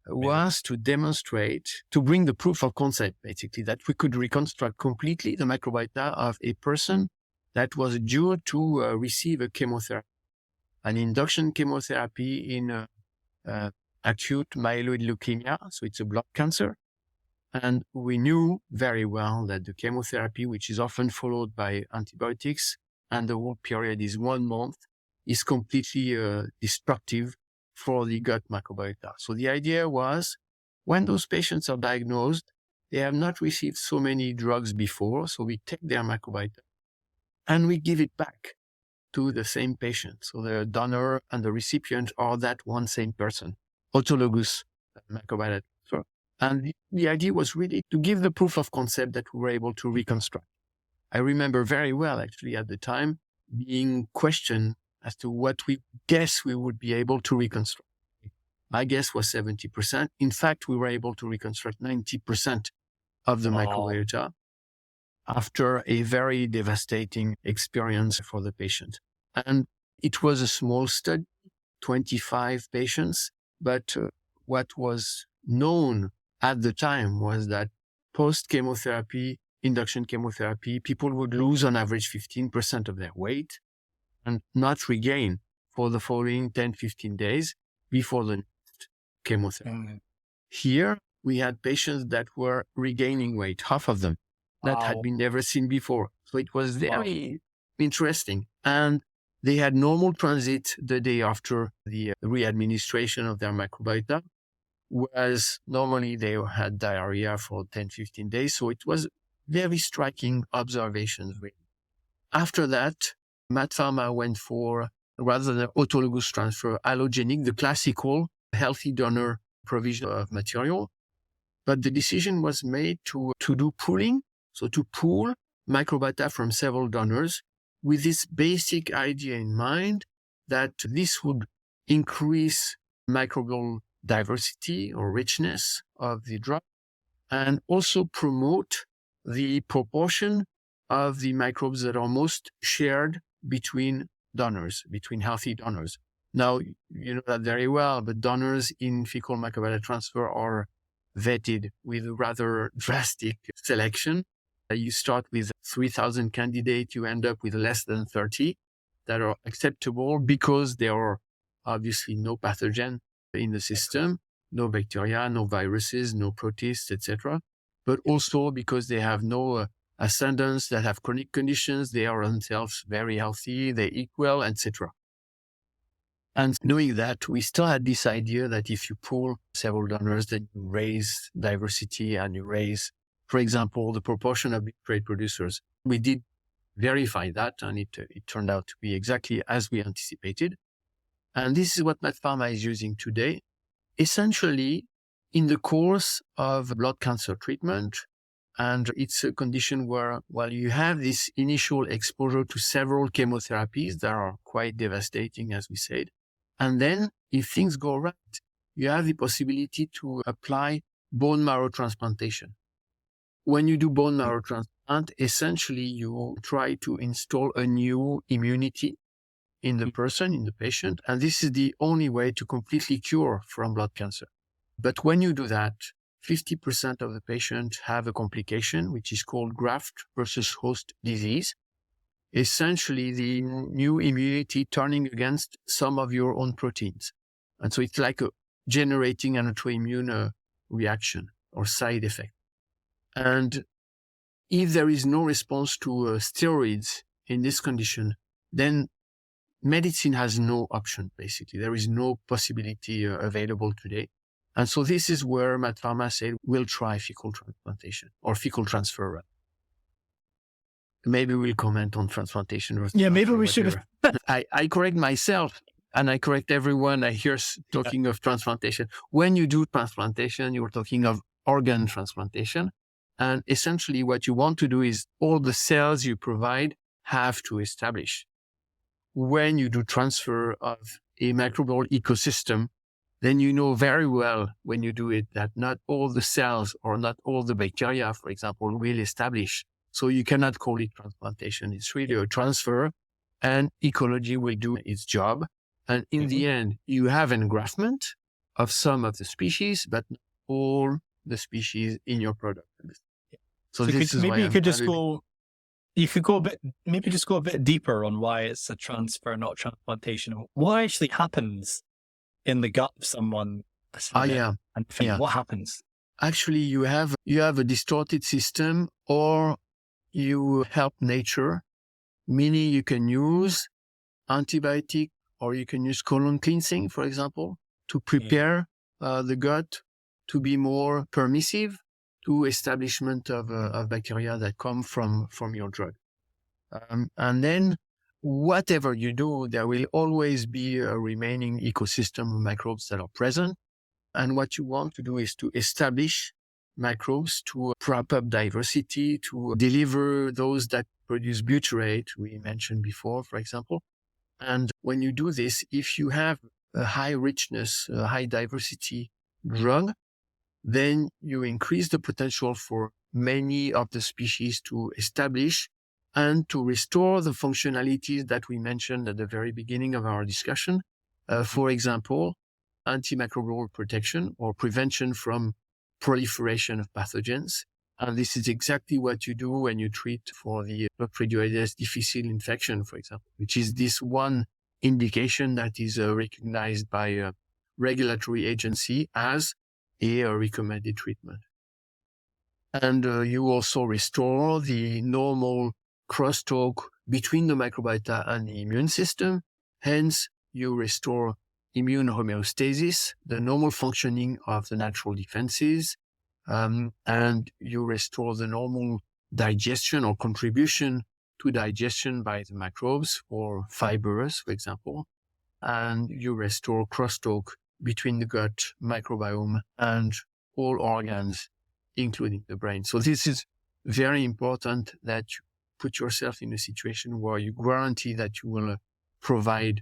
was to demonstrate, to bring the proof of concept, basically, that we could reconstruct completely the microbiota of a person that was due to receive a chemotherapy, an induction chemotherapy in acute myeloid leukemia. So it's a blood cancer. And we knew very well that the chemotherapy, which is often followed by antibiotics, and the whole period is 1 month, is completely destructive for the gut microbiota. So the idea was, when those patients are diagnosed, they have not received so many drugs before, so we take their microbiota and we give it back to the same patient. So the donor and the recipient are that one same person, autologous microbiota. And the idea was really to give the proof of concept that we were able to reconstruct. I remember very well, actually, at the time, being questioned as to what we guess we would be able to reconstruct. My guess was 70%. In fact, we were able to reconstruct 90% of the microbiota after a very devastating experience for the patient. And it was a small study, 25 patients, but what was known at the time was that post-chemotherapy, induction chemotherapy, people would lose on average 15% of their weight and not regain for the following 10, 15 days before the next chemotherapy. Here, we had patients that were regaining weight, half of them, that had been never seen before. So it was very interesting. And they had normal transit the day after the readministration of their microbiota, whereas normally they had diarrhea for 10, 15 days. So it was very striking observations. After that, Pharma went for, rather than autologous transfer, allogenic, the classical healthy donor provision of material. But the decision was made to do pooling, so to pool microbiota from several donors with this basic idea in mind that this would increase microbial diversity or richness of the drug and also promote the proportion of the microbes that are most shared between donors, between healthy donors. Now, you know that very well, but donors in fecal microbiota transfer are vetted with a rather drastic selection. You start with 3,000 candidates, you end up with less than 30 that are acceptable because there are obviously no pathogen in the system, no bacteria, no viruses, no protists, etc. But also because they have no ascendants that have chronic conditions, they are themselves very healthy, they eat well, etc. And knowing that, we still had this idea that if you pool several donors, then you raise diversity and you raise, for example, the proportion of big trade producers. We did verify that, and it turned out to be exactly as we anticipated. And this is what Pharma is using today. Essentially, in the course of blood cancer treatment, and it's a condition where, while you have this initial exposure to several chemotherapies that are quite devastating, as we said, and then if things go right, you have the possibility to apply bone marrow transplantation. When you do bone marrow transplant, essentially you try to install a new immunity in the person, in the patient, and this is the only way to completely cure from blood cancer. But when you do that, 50% of the patients have a complication, which is called graft versus host disease. Essentially, the new immunity turning against some of your own proteins. And so it's like generating an autoimmune reaction or side effect. And if there is no response to steroids in this condition, then medicine has no option, basically. There is no possibility available today. And so this is where Pharma said, we'll try fecal transplantation or fecal transfer. Maybe we'll comment on transplantation. Yeah, maybe we should. I correct myself and I correct everyone I hear talking of transplantation. When you do transplantation, you're talking of organ transplantation. And essentially what you want to do is all the cells you provide have to establish. When you do transfer of a microbial ecosystem, then you know very well when you do it that not all the cells or not all the bacteria, for example, will establish. So you cannot call it transplantation. It's really a transfer and ecology will do its job. And in the end, you have engraftment of some of the species, but not all the species in your product. So this is maybe you could just go, you could go a bit, maybe just go a bit deeper on why it's a transfer, not transplantation. What actually happens in the gut of someone? And what happens? Actually, you have a distorted system, or you help nature, meaning you can use antibiotic or you can use colon cleansing, for example, to prepare the gut to be more permissive to establishment of bacteria that come from your drug. And then whatever you do, there will always be a remaining ecosystem of microbes that are present. And what you want to do is to establish microbes to prop up diversity, to deliver those that produce butyrate, we mentioned before, for example. And when you do this, if you have a high richness, a high diversity drug, then you increase the potential for many of the species to establish and to restore the functionalities that we mentioned at the very beginning of our discussion. For example, antimicrobial protection or prevention from proliferation of pathogens. And this is exactly what you do when you treat for the Clostridium difficile infection, for example, which is this one indication that is recognized by a regulatory agency as a recommended treatment. And you also restore the normal crosstalk between the microbiota and the immune system. Hence, you restore immune homeostasis, the normal functioning of the natural defenses, and you restore the normal digestion or contribution to digestion by the microbes or fibers, for example, and you restore crosstalk between the gut microbiome and all organs, including the brain. So this is very important that you put yourself in a situation where you guarantee that you will provide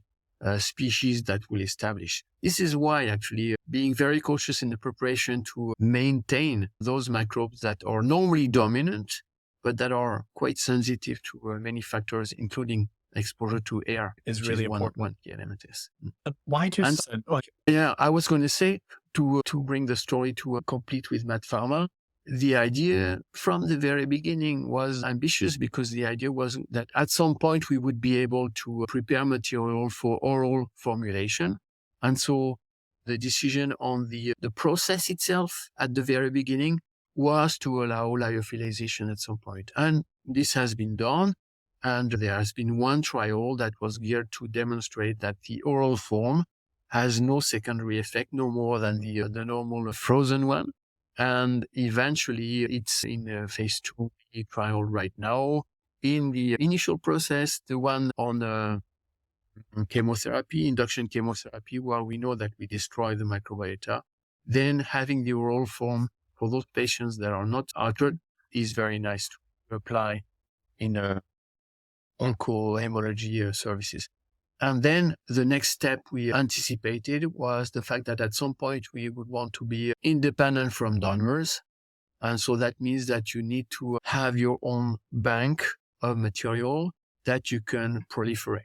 species that will establish. This is why actually being very cautious in the preparation to maintain those microbes that are normally dominant, but that are quite sensitive to many factors, including exposure to air is really important. One key element is. Why do I was going to say to bring the story to complete with Pharma. The idea from the very beginning was ambitious because the idea was that at some point we would be able to prepare material for oral formulation. And so the decision on the process itself at the very beginning was to allow lyophilization at some point. And this has been done. And there has been one trial that was geared to demonstrate that the oral form has no secondary effect, no more than the normal frozen one. And eventually it's in a phase 2 trial right now. In the initial process, the one on chemotherapy, induction chemotherapy, where we know that we destroy the microbiota, then having the oral form for those patients that are not altered is very nice to apply in onco-hemorrhagy services. And then the next step we anticipated was the fact that at some point we would want to be independent from donors. And so that means that you need to have your own bank of material that you can proliferate.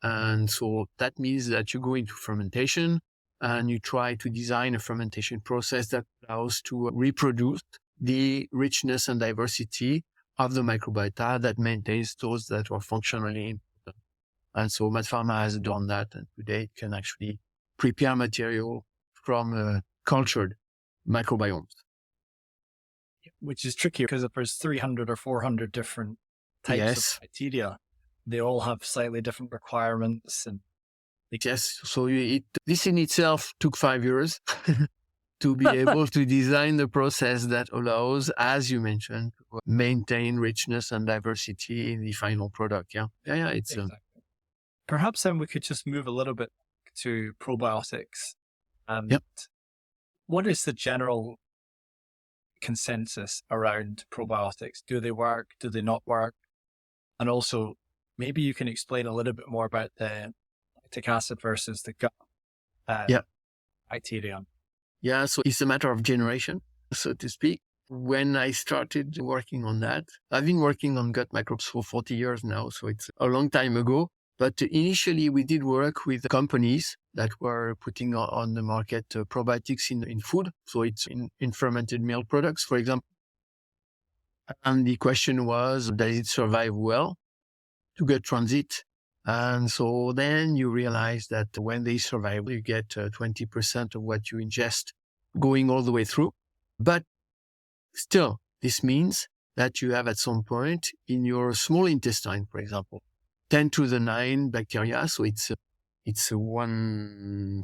And so that means that you go into fermentation and you try to design a fermentation process that allows to reproduce the richness and diversity of the microbiota that maintains those that are functionally important. And so Pharma has done that, and today it can actually prepare material from cultured microbiomes. Which is tricky because if there's 300 or 400 different types of bacteria, they all have slightly different requirements. And yes, so this in itself took 5 years to be able to design the process that allows, as you mentioned, to maintain richness and diversity in the final product. Yeah, it's exactly. Perhaps then we could just move a little bit to probiotics. And what is the general consensus around probiotics? Do they work? Do they not work? And also, maybe you can explain a little bit more about the lactic acid versus the gut bacteria. Yeah, so it's a matter of generation, so to speak. When I started working on that, I've been working on gut microbes for 40 years now, so it's a long time ago. But initially, we did work with companies that were putting on the market probiotics in food. So it's in fermented milk products, for example. And the question was, does it survive well to gut transit? And so then you realize that when they survive, you get 20% of what you ingest going all the way through. But still, this means that you have at some point in your small intestine, for example, 10 to the 9 bacteria. So it's 1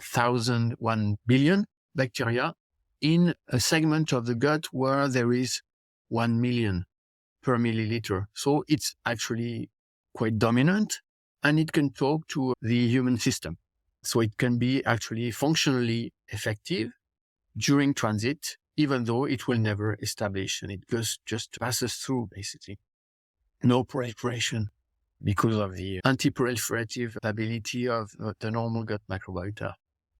billion bacteria in a segment of the gut where there is 1 million per milliliter. So it's actually quite dominant, and it can talk to the human system. So it can be actually functionally effective during transit, even though it will never establish, and it just passes through, basically. No proliferation because of the anti-proliferative ability of the normal gut microbiota.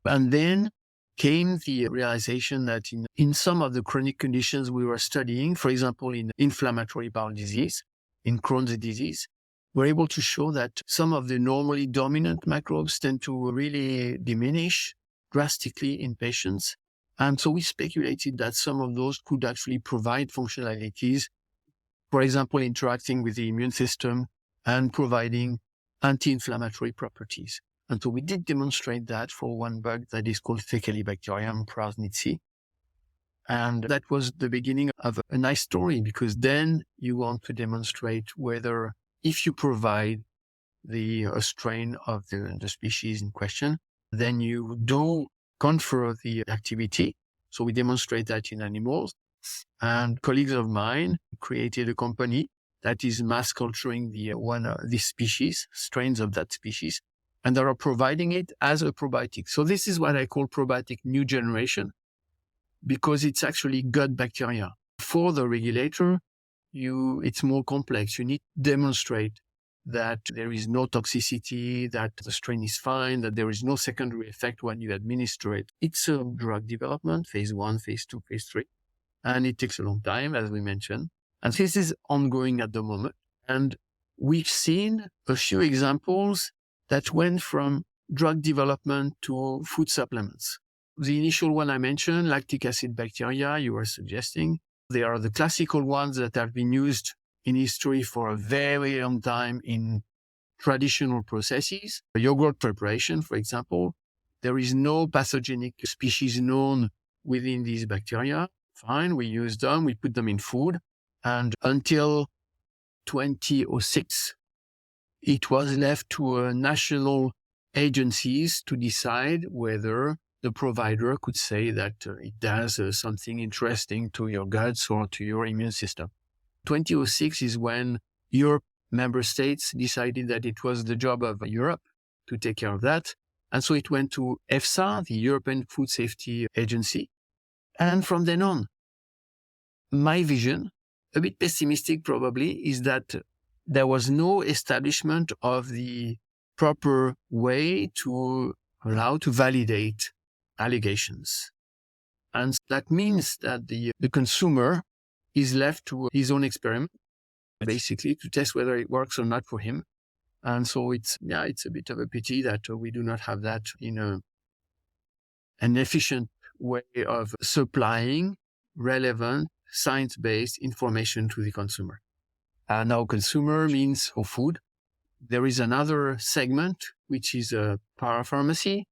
And then came the realization that in some of the chronic conditions we were studying, for example, in inflammatory bowel disease, in Crohn's disease, we're able to show that some of the normally dominant microbes tend to really diminish drastically in patients. And so we speculated that some of those could actually provide functionalities, for example, interacting with the immune system and providing anti-inflammatory properties. And so we did demonstrate that for one bug that is called Faecalibacterium prausnitzii. And that was the beginning of a nice story, because then you want to demonstrate whether if you provide a strain of the species in question, then you do confer the activity. So we demonstrate that in animals. And colleagues of mine created a company that is mass culturing the species, strains of that species, and they are providing it as a probiotic. So this is what I call probiotic new generation, because it's actually gut bacteria. For the regulator, it's more complex. You need to demonstrate that there is no toxicity, that the strain is fine, that there is no secondary effect when you administer it. It's a drug development, phase 1, phase 2, phase 3. And it takes a long time, as we mentioned. And this is ongoing at the moment. And we've seen a few examples that went from drug development to food supplements. The initial one I mentioned, lactic acid bacteria, you were suggesting, they are the classical ones that have been used in history for a very long time in traditional processes. Yogurt preparation, for example, there is no pathogenic species known within these bacteria. fine. We use them, we put them in food. And until 2006, it was left to national agencies to decide whether the provider could say that it does something interesting to your guts or to your immune system. 2006 is when Europe member states decided that it was the job of Europe to take care of that. And so it went to EFSA, the European Food Safety Agency. And from then on, my vision, a bit pessimistic probably, is that there was no establishment of the proper way to allow to validate allegations. And that means that the consumer is left to his own experiment, basically to test whether it works or not for him. And so it's a bit of a pity that we do not have that in an efficient way of supplying relevant science-based information to the consumer. Now consumer means for food. There is another segment, which is parapharmacy,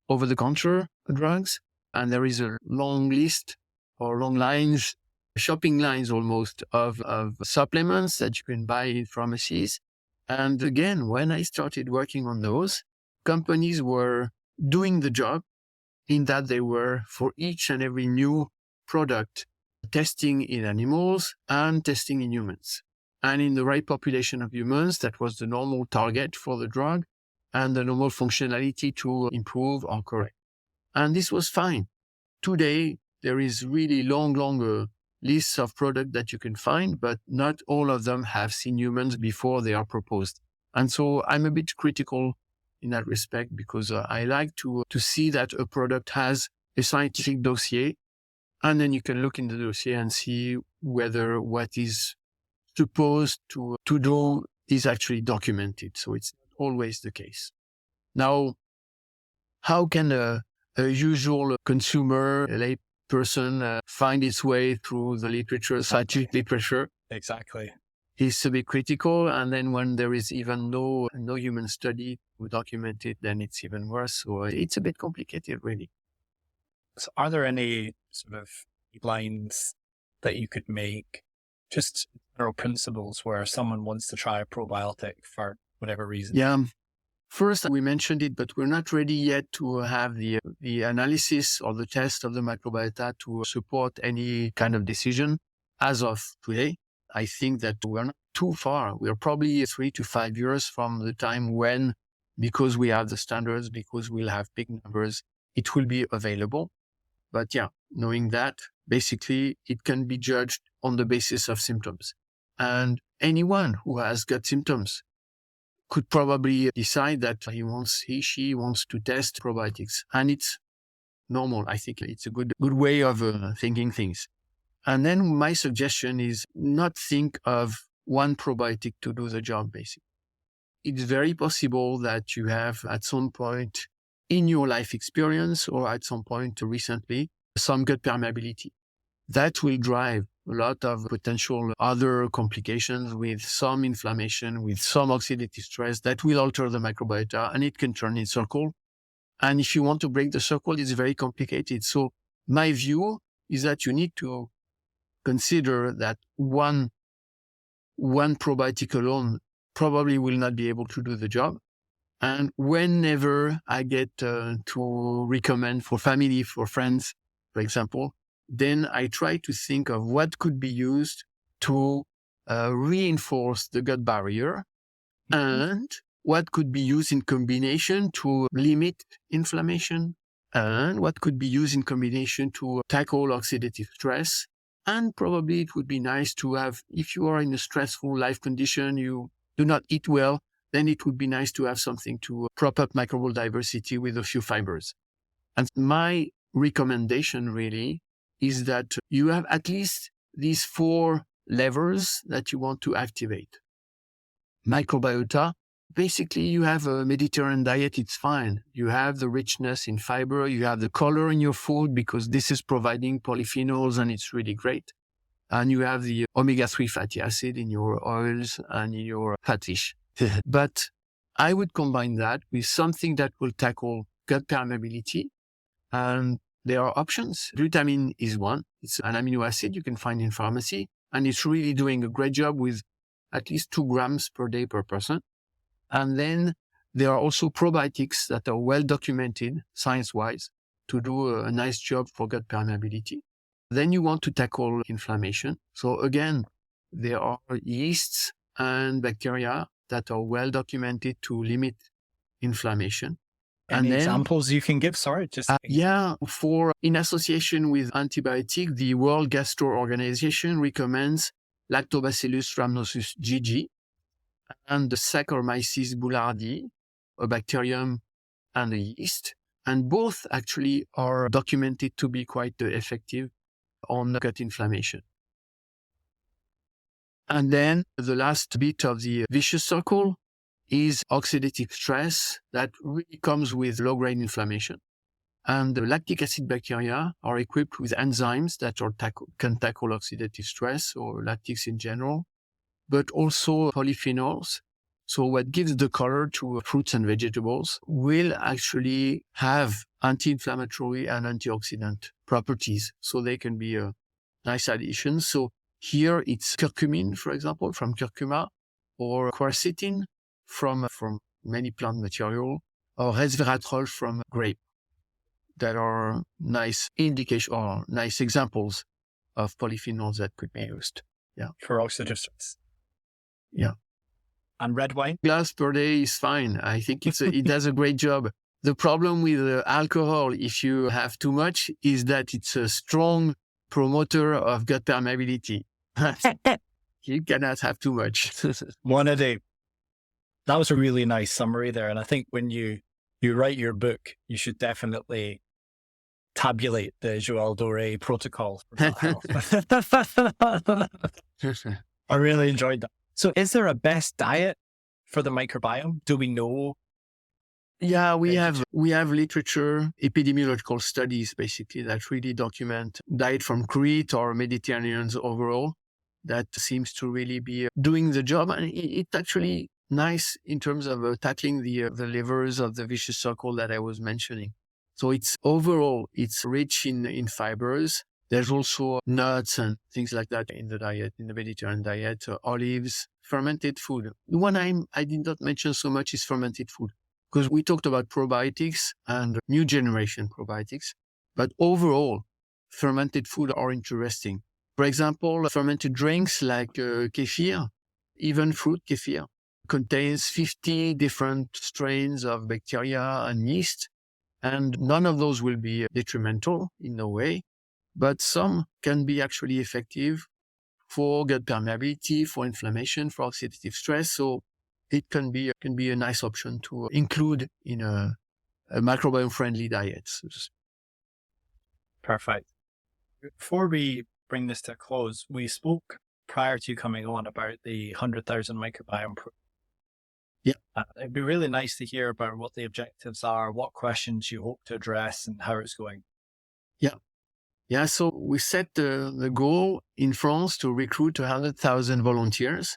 over-the-counter drugs. And there is a long list or long lines, shopping lines almost, of supplements that you can buy in pharmacies. And again, when I started working on those, companies were doing the job in that they were, for each and every new product, testing in animals and testing in humans. And in the right population of humans, that was the normal target for the drug and the normal functionality to improve or correct. And this was fine. Today, there is really long lists of products that you can find, but not all of them have seen humans before they are proposed. And so I'm a bit critical in that respect because I like to see that a product has a scientific dossier, and then you can look in the dossier and see whether what is supposed to do is actually documented. So it's not always the case. Now, how can a usual consumer, a lay person, find its way through the literature, scientific literature? Exactly. It's a bit critical. And then when there is even no human study to document it, then it's even worse. So it's a bit complicated, really. So are there any sort of lines that you could make, just general principles where someone wants to try a probiotic for whatever reason? Yeah. First, we mentioned it, but we're not ready yet to have the analysis or the test of the microbiota to support any kind of decision. As of today, I think that we're not too far. We're probably 3 to 5 years from the time when, because we have the standards, because we'll have big numbers, it will be available. But yeah, knowing that, basically, it can be judged on the basis of symptoms. And anyone who has gut symptoms could probably decide that she wants to test probiotics. And it's normal. I think it's a good way of thinking things. And then my suggestion is not think of one probiotic to do the job, basically. It's very possible that you have at some point in your life experience or at some point recently some gut permeability. That will drive a lot of potential other complications with some inflammation, with some oxidative stress that will alter the microbiota, and it can turn in circle. And if you want to break the circle, it's very complicated. So my view is that you need to consider that one probiotic alone probably will not be able to do the job. And whenever I get to recommend for family, for friends, for example, then I try to think of what could be used to reinforce the gut barrier and what could be used in combination to limit inflammation and what could be used in combination to tackle oxidative stress. And probably it would be nice to have, if you are in a stressful life condition, you do not eat well, then it would be nice to have something to prop up microbial diversity with a few fibers. And my recommendation really is that you have at least these 4 levers that you want to activate. Microbiota, basically you have a Mediterranean diet, it's fine. You have the richness in fiber, you have the color in your food because this is providing polyphenols and it's really great. And you have the omega-3 fatty acid in your oils and in your fat fish. But I would combine that with something that will tackle gut permeability and there are options. Glutamine is one. It's an amino acid you can find in pharmacy, and it's really doing a great job with at least 2 grams per day per person. And then there are also probiotics that are well documented science-wise to do a nice job for gut permeability. Then you want to tackle inflammation. So again, there are yeasts and bacteria that are well documented to limit inflammation. Any examples you can give? Sorry, just in association with antibiotic, the World Gastro Organization recommends Lactobacillus rhamnosus GG and the Saccharomyces boulardii, a bacterium and a yeast. And both actually are documented to be quite effective on gut inflammation. And then the last bit of the vicious circle is oxidative stress that really comes with low-grade inflammation. And the lactic acid bacteria are equipped with enzymes that can tackle oxidative stress or lactics in general, but also polyphenols. So what gives the color to fruits and vegetables will actually have anti-inflammatory and antioxidant properties. So they can be a nice addition. So here it's curcumin, for example, from curcuma, or quercetin from many plant material, or resveratrol from grape. That are nice indication or nice examples of polyphenols that could be used. Yeah. For oxidative stress. Yeah. And red wine? Glass per day is fine. I think it does a great job. The problem with alcohol, if you have too much, is that it's a strong promoter of gut permeability. You cannot have too much. One a day. That was a really nice summary there. And I think when you write your book, you should definitely tabulate the Joël Doré protocol for gut health. I really enjoyed that. So is there a best diet for the microbiome? Do we know? Yeah, we have literature, epidemiological studies, basically, that really document diet from Crete or Mediterraneans overall. That seems to really be doing the job. And it's actually nice in terms of tackling the levers of the vicious circle that I was mentioning. So it's rich in fibers. There's also nuts and things like that in the diet, in the Mediterranean diet, olives, fermented food. The one I did not mention so much is fermented food, because we talked about probiotics and new generation probiotics, but overall, fermented food are interesting. For example, fermented drinks like kefir, even fruit kefir, contains 50 different strains of bacteria and yeast, and none of those will be detrimental in no way, but some can be actually effective for gut permeability, for inflammation, for oxidative stress. So it can be a nice option to include in a microbiome-friendly diet. Perfect. Before we bring this to a close, we spoke prior to you coming on about the 100,000 microbiome project. Yeah. It'd be really nice to hear about what the objectives are, what questions you hope to address, and how it's going. Yeah. So we set the goal in France to recruit 100,000 volunteers.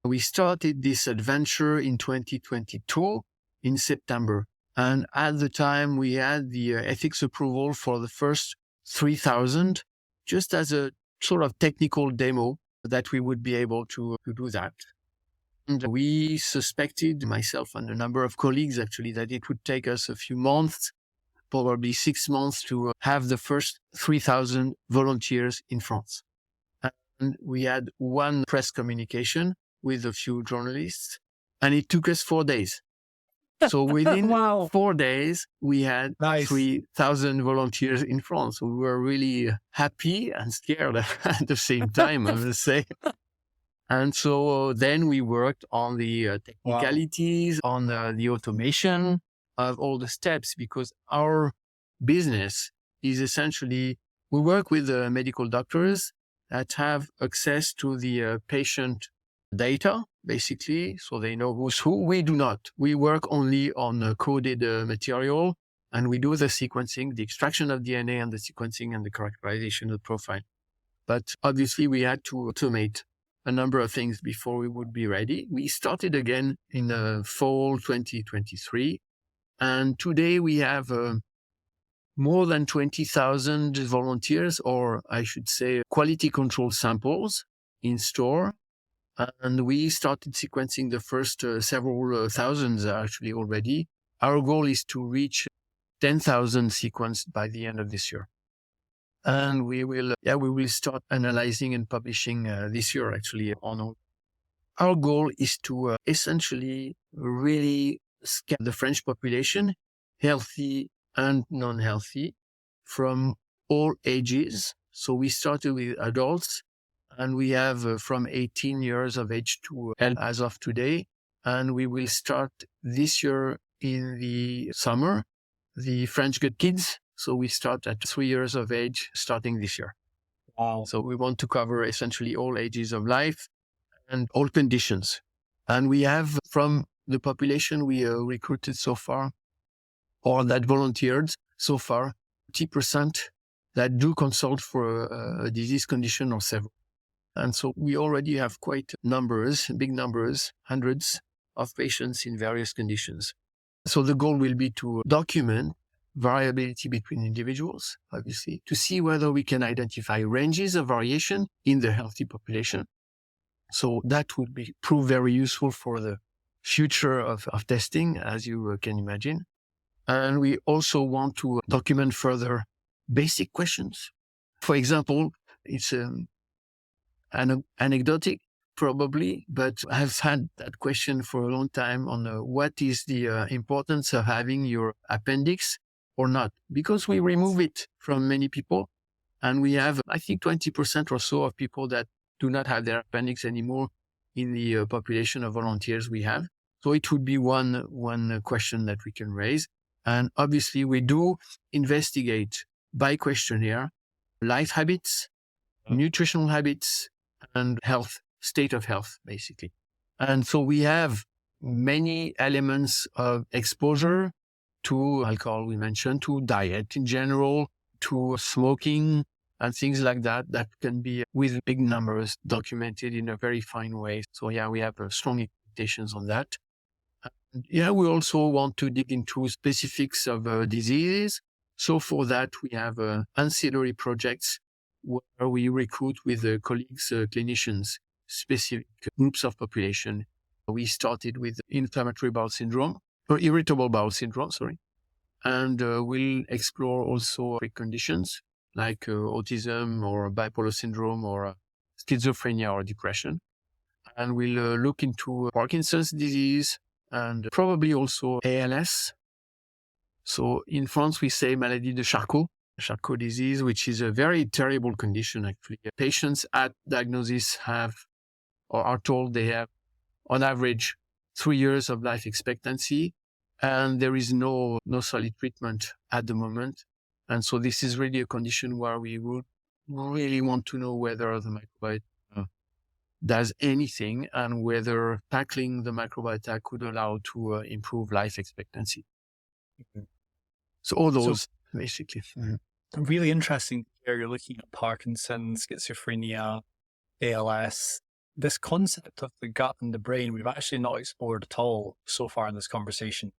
We started this adventure in 2022 in September. And at the time we had the ethics approval for the first 3,000, just as a sort of technical demo that we would be able to do that. And we suspected, myself and a number of colleagues actually, that it would take us a few months, probably 6 months, to have the first 3,000 volunteers in France. And we had one press communication with a few journalists, and it took us 4 days. So within 4 days, we had 3,000 volunteers in France. We were really happy and scared at the same time, I would say. And so then we worked on the technicalities, on the automation of all the steps, because our business is essentially, we work with medical doctors that have access to the patient data, basically, so they know who's who. We do not. We work only on coded material, and we do the sequencing, the extraction of DNA and the sequencing and the characterization of the profile. But obviously we had to automate a number of things before we would be ready. We started again in fall 2023. And today we have more than 20,000 volunteers, or I should say quality control samples in store. And we started sequencing the first several thousands actually already. Our goal is to reach 10,000 sequenced by the end of this year. And we will start analyzing and publishing this year actually on all. Our goal is to essentially really scan the French population, healthy and non-healthy, from all ages. So we started with adults, and we have from 18 years of age to as of today. And we will start this year in the summer, the French Good Kids. So we start at 3 years of age starting this year. Wow. So we want to cover essentially all ages of life and all conditions. And we have, from the population we recruited so far, or that volunteered so far, 30% that do consult for a disease condition or several. And so we already have quite big numbers, hundreds of patients in various conditions. So the goal will be to document variability between individuals, obviously, to see whether we can identify ranges of variation in the healthy population. So that would prove very useful for the future of testing, as you can imagine. And we also want to document further basic questions. For example, it's anecdotic probably, but I've had that question for a long time on what is the importance of having your appendix or not, because we remove it from many people, and we have, I think, 20% or so of people that do not have their appendix anymore in the population of volunteers we have. So it would be one question that we can raise. And obviously we do investigate by questionnaire life habits, nutritional habits, and state of health, basically. And so we have many elements of exposure to alcohol, we mentioned, to diet in general, to smoking and things like that, that can be with big numbers documented in a very fine way. So yeah, we have strong expectations on that. And yeah, we also want to dig into specifics of diseases. So for that, we have ancillary projects where we recruit with colleagues, clinicians, specific groups of population. We started with inflammatory bowel syndrome, or irritable bowel syndrome, and we'll explore also conditions like autism or bipolar syndrome or schizophrenia or depression. And we'll look into Parkinson's disease and probably also ALS. So in France, we say maladie de Charcot disease, which is a very terrible condition, actually. Patients at diagnosis have, or are told they have, on average, 3 years of life expectancy, and there is no solid treatment at the moment. And so this is really a condition where we would really want to know whether the microbiota does anything and whether tackling the microbiota could allow to improve life expectancy. Mm-hmm. So all those, basically. Mm-hmm. Really interesting here. You're looking at Parkinson's, schizophrenia, ALS. This concept of the gut and the brain, we've actually not explored at all so far in this conversation.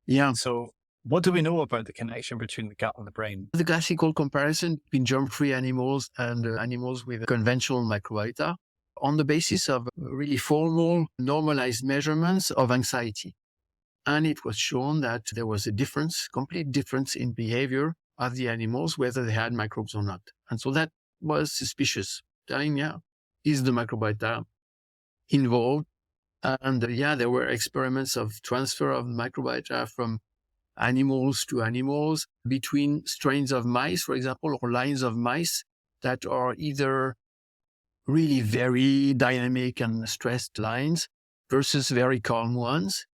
Yeah. So what do we know about the connection between the gut and the brain? The classical comparison between germ-free animals and animals with conventional microbiota on the basis of really formal, normalized measurements of anxiety. And it was shown that there was a complete difference in behavior of the animals, whether they had microbes or not. And so that was suspicious. Telling, is the microbiota involved? And there were experiments of transfer of microbiota from animals to animals between strains of mice, for example, or lines of mice that are either really very dynamic and stressed lines versus very calm ones.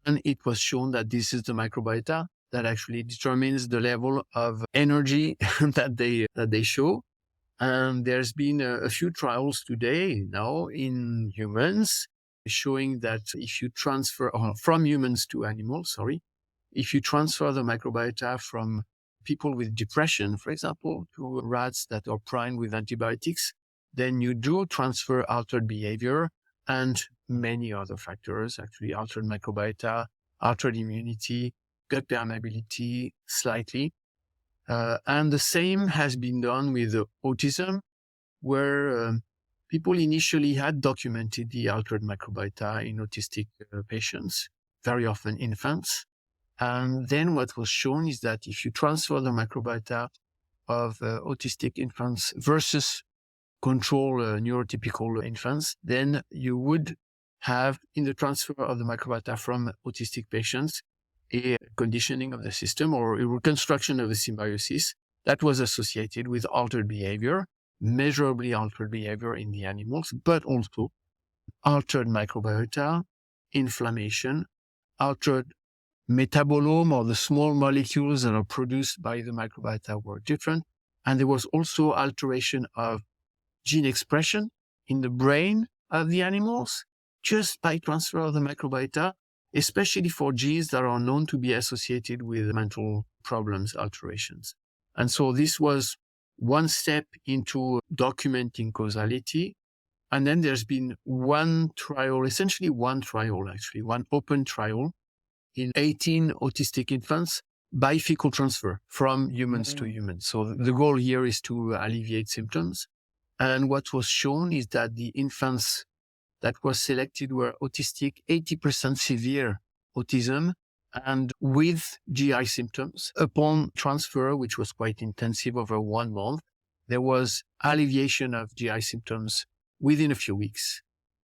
And it was shown that this is the microbiota that actually determines the level of energy that they show. And there's been a few trials today now in humans showing that if you transfer from humans to animals, if you transfer the microbiota from people with depression, for example, to rats that are primed with antibiotics, then you do transfer altered behavior and many other factors, actually altered microbiota, altered immunity, gut permeability slightly. And the same has been done with autism, where people initially had documented the altered microbiota in autistic patients, very often infants. And then what was shown is that if you transfer the microbiota of autistic infants versus control neurotypical infants, then you would have, in the transfer of the microbiota from autistic patients, a conditioning of the system or a reconstruction of the symbiosis that was associated with altered behavior, measurably altered behavior in the animals, but also altered microbiota, inflammation, altered metabolome, or the small molecules that are produced by the microbiota were different. And there was also alteration of gene expression in the brain of the animals just by transfer of the microbiota, especially for genes that are known to be associated with mental problems, alterations. And so this was one step into documenting causality. And then there's been one trial, one open trial in 18 autistic infants by fecal transfer from humans to humans. So the goal here is to alleviate symptoms. And what was shown is that the infants that were selected were autistic, 80% severe autism, and with GI symptoms. Upon transfer, which was quite intensive over 1 month, there was alleviation of GI symptoms within a few weeks.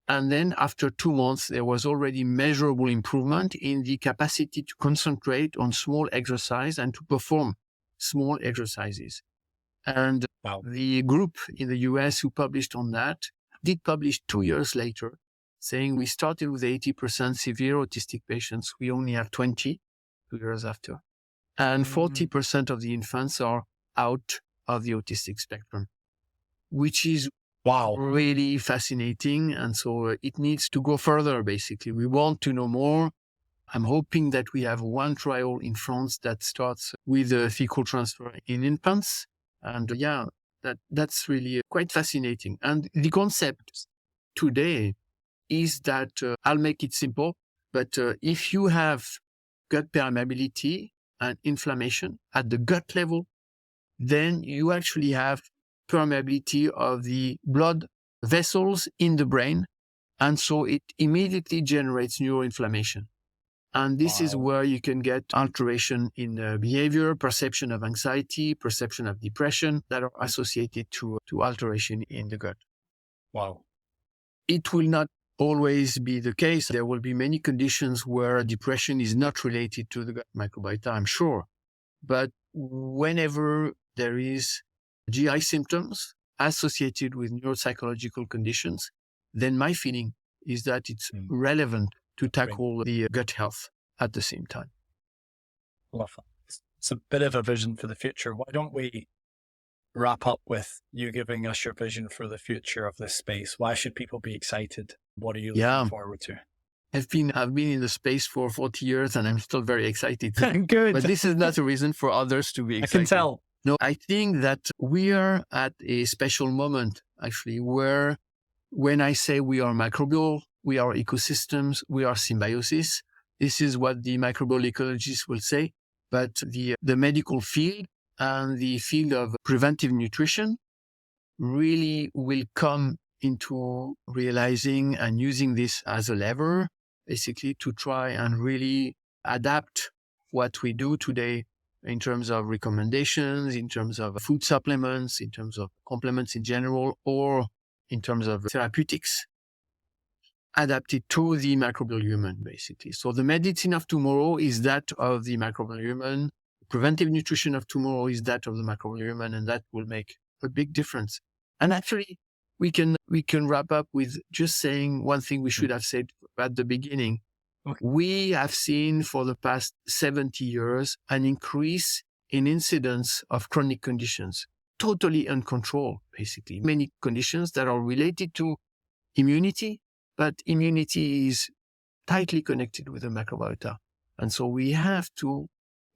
And then after 2 months, there was already measurable improvement in the capacity to concentrate on small exercise and to perform small exercises. And the group in the US who published on that did publish 2 years later, saying we started with 80% severe autistic patients. We only have 20 2 years after. And 40% of the infants are out of the autistic spectrum, which is really fascinating. And so it needs to go further, basically. We want to know more. I'm hoping that we have one trial in France that starts with a fecal transfer in infants. And that's really quite fascinating. And the concept today is that, I'll make it simple, but if you have gut permeability and inflammation at the gut level, then you actually have permeability of the blood vessels in the brain. And so it immediately generates neuroinflammation. And this is where you can get alteration in behavior, perception of anxiety, perception of depression that are associated to alteration in the gut. Wow. It will not always be the case. There will be many conditions where depression is not related to the gut microbiota, I'm sure. But whenever there is GI symptoms associated with neuropsychological conditions, then my feeling is that it's relevant to tackle the gut health at the same time. Love that. It's a bit of a vision for the future. Why don't we wrap up with you giving us your vision for the future of this space? Why should people be excited? What are you looking forward to? I've been in the space for 40 years and I'm still very excited. Good. But this is not a reason for others to be excited. I can tell. No, I think that we are at a special moment, actually, where when I say we are microbial, we are ecosystems, we are symbiosis. This is what the microbial ecologists will say. But the medical field and the field of preventive nutrition really will come into realizing and using this as a lever, basically to try and really adapt what we do today in terms of recommendations, in terms of food supplements, in terms of complements in general, or in terms of therapeutics, adapted to the microbial human, basically. So the medicine of tomorrow is that of the microbial human. Preventive nutrition of tomorrow is that of the microbial human, and that will make a big difference. And actually, we can wrap up with just saying one thing we should have said at the beginning. Okay. We have seen for the past 70 years an increase in incidence of chronic conditions, totally uncontrolled, basically. Many conditions that are related to immunity, but immunity is tightly connected with the microbiota. And so we have to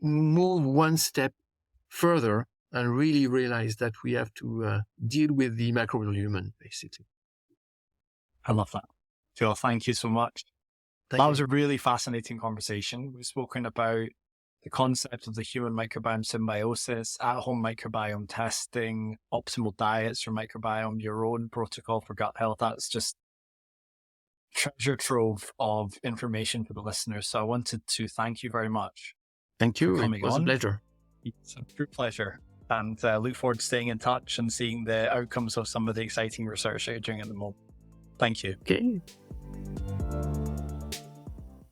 move one step further and really realize that we have to deal with the microbial human, basically. I love that. Joel, thank you so much. That was a really fascinating conversation. We've spoken about the concept of the human microbiome symbiosis, at-home microbiome testing, optimal diets for microbiome, your own protocol for gut health. That's just treasure trove of information for the listeners. So I wanted to thank you very much. Thank you. For coming it was on. A pleasure. It's a true pleasure. And look forward to staying in touch and seeing the outcomes of some of the exciting research that you're doing at the moment. Thank you. Okay.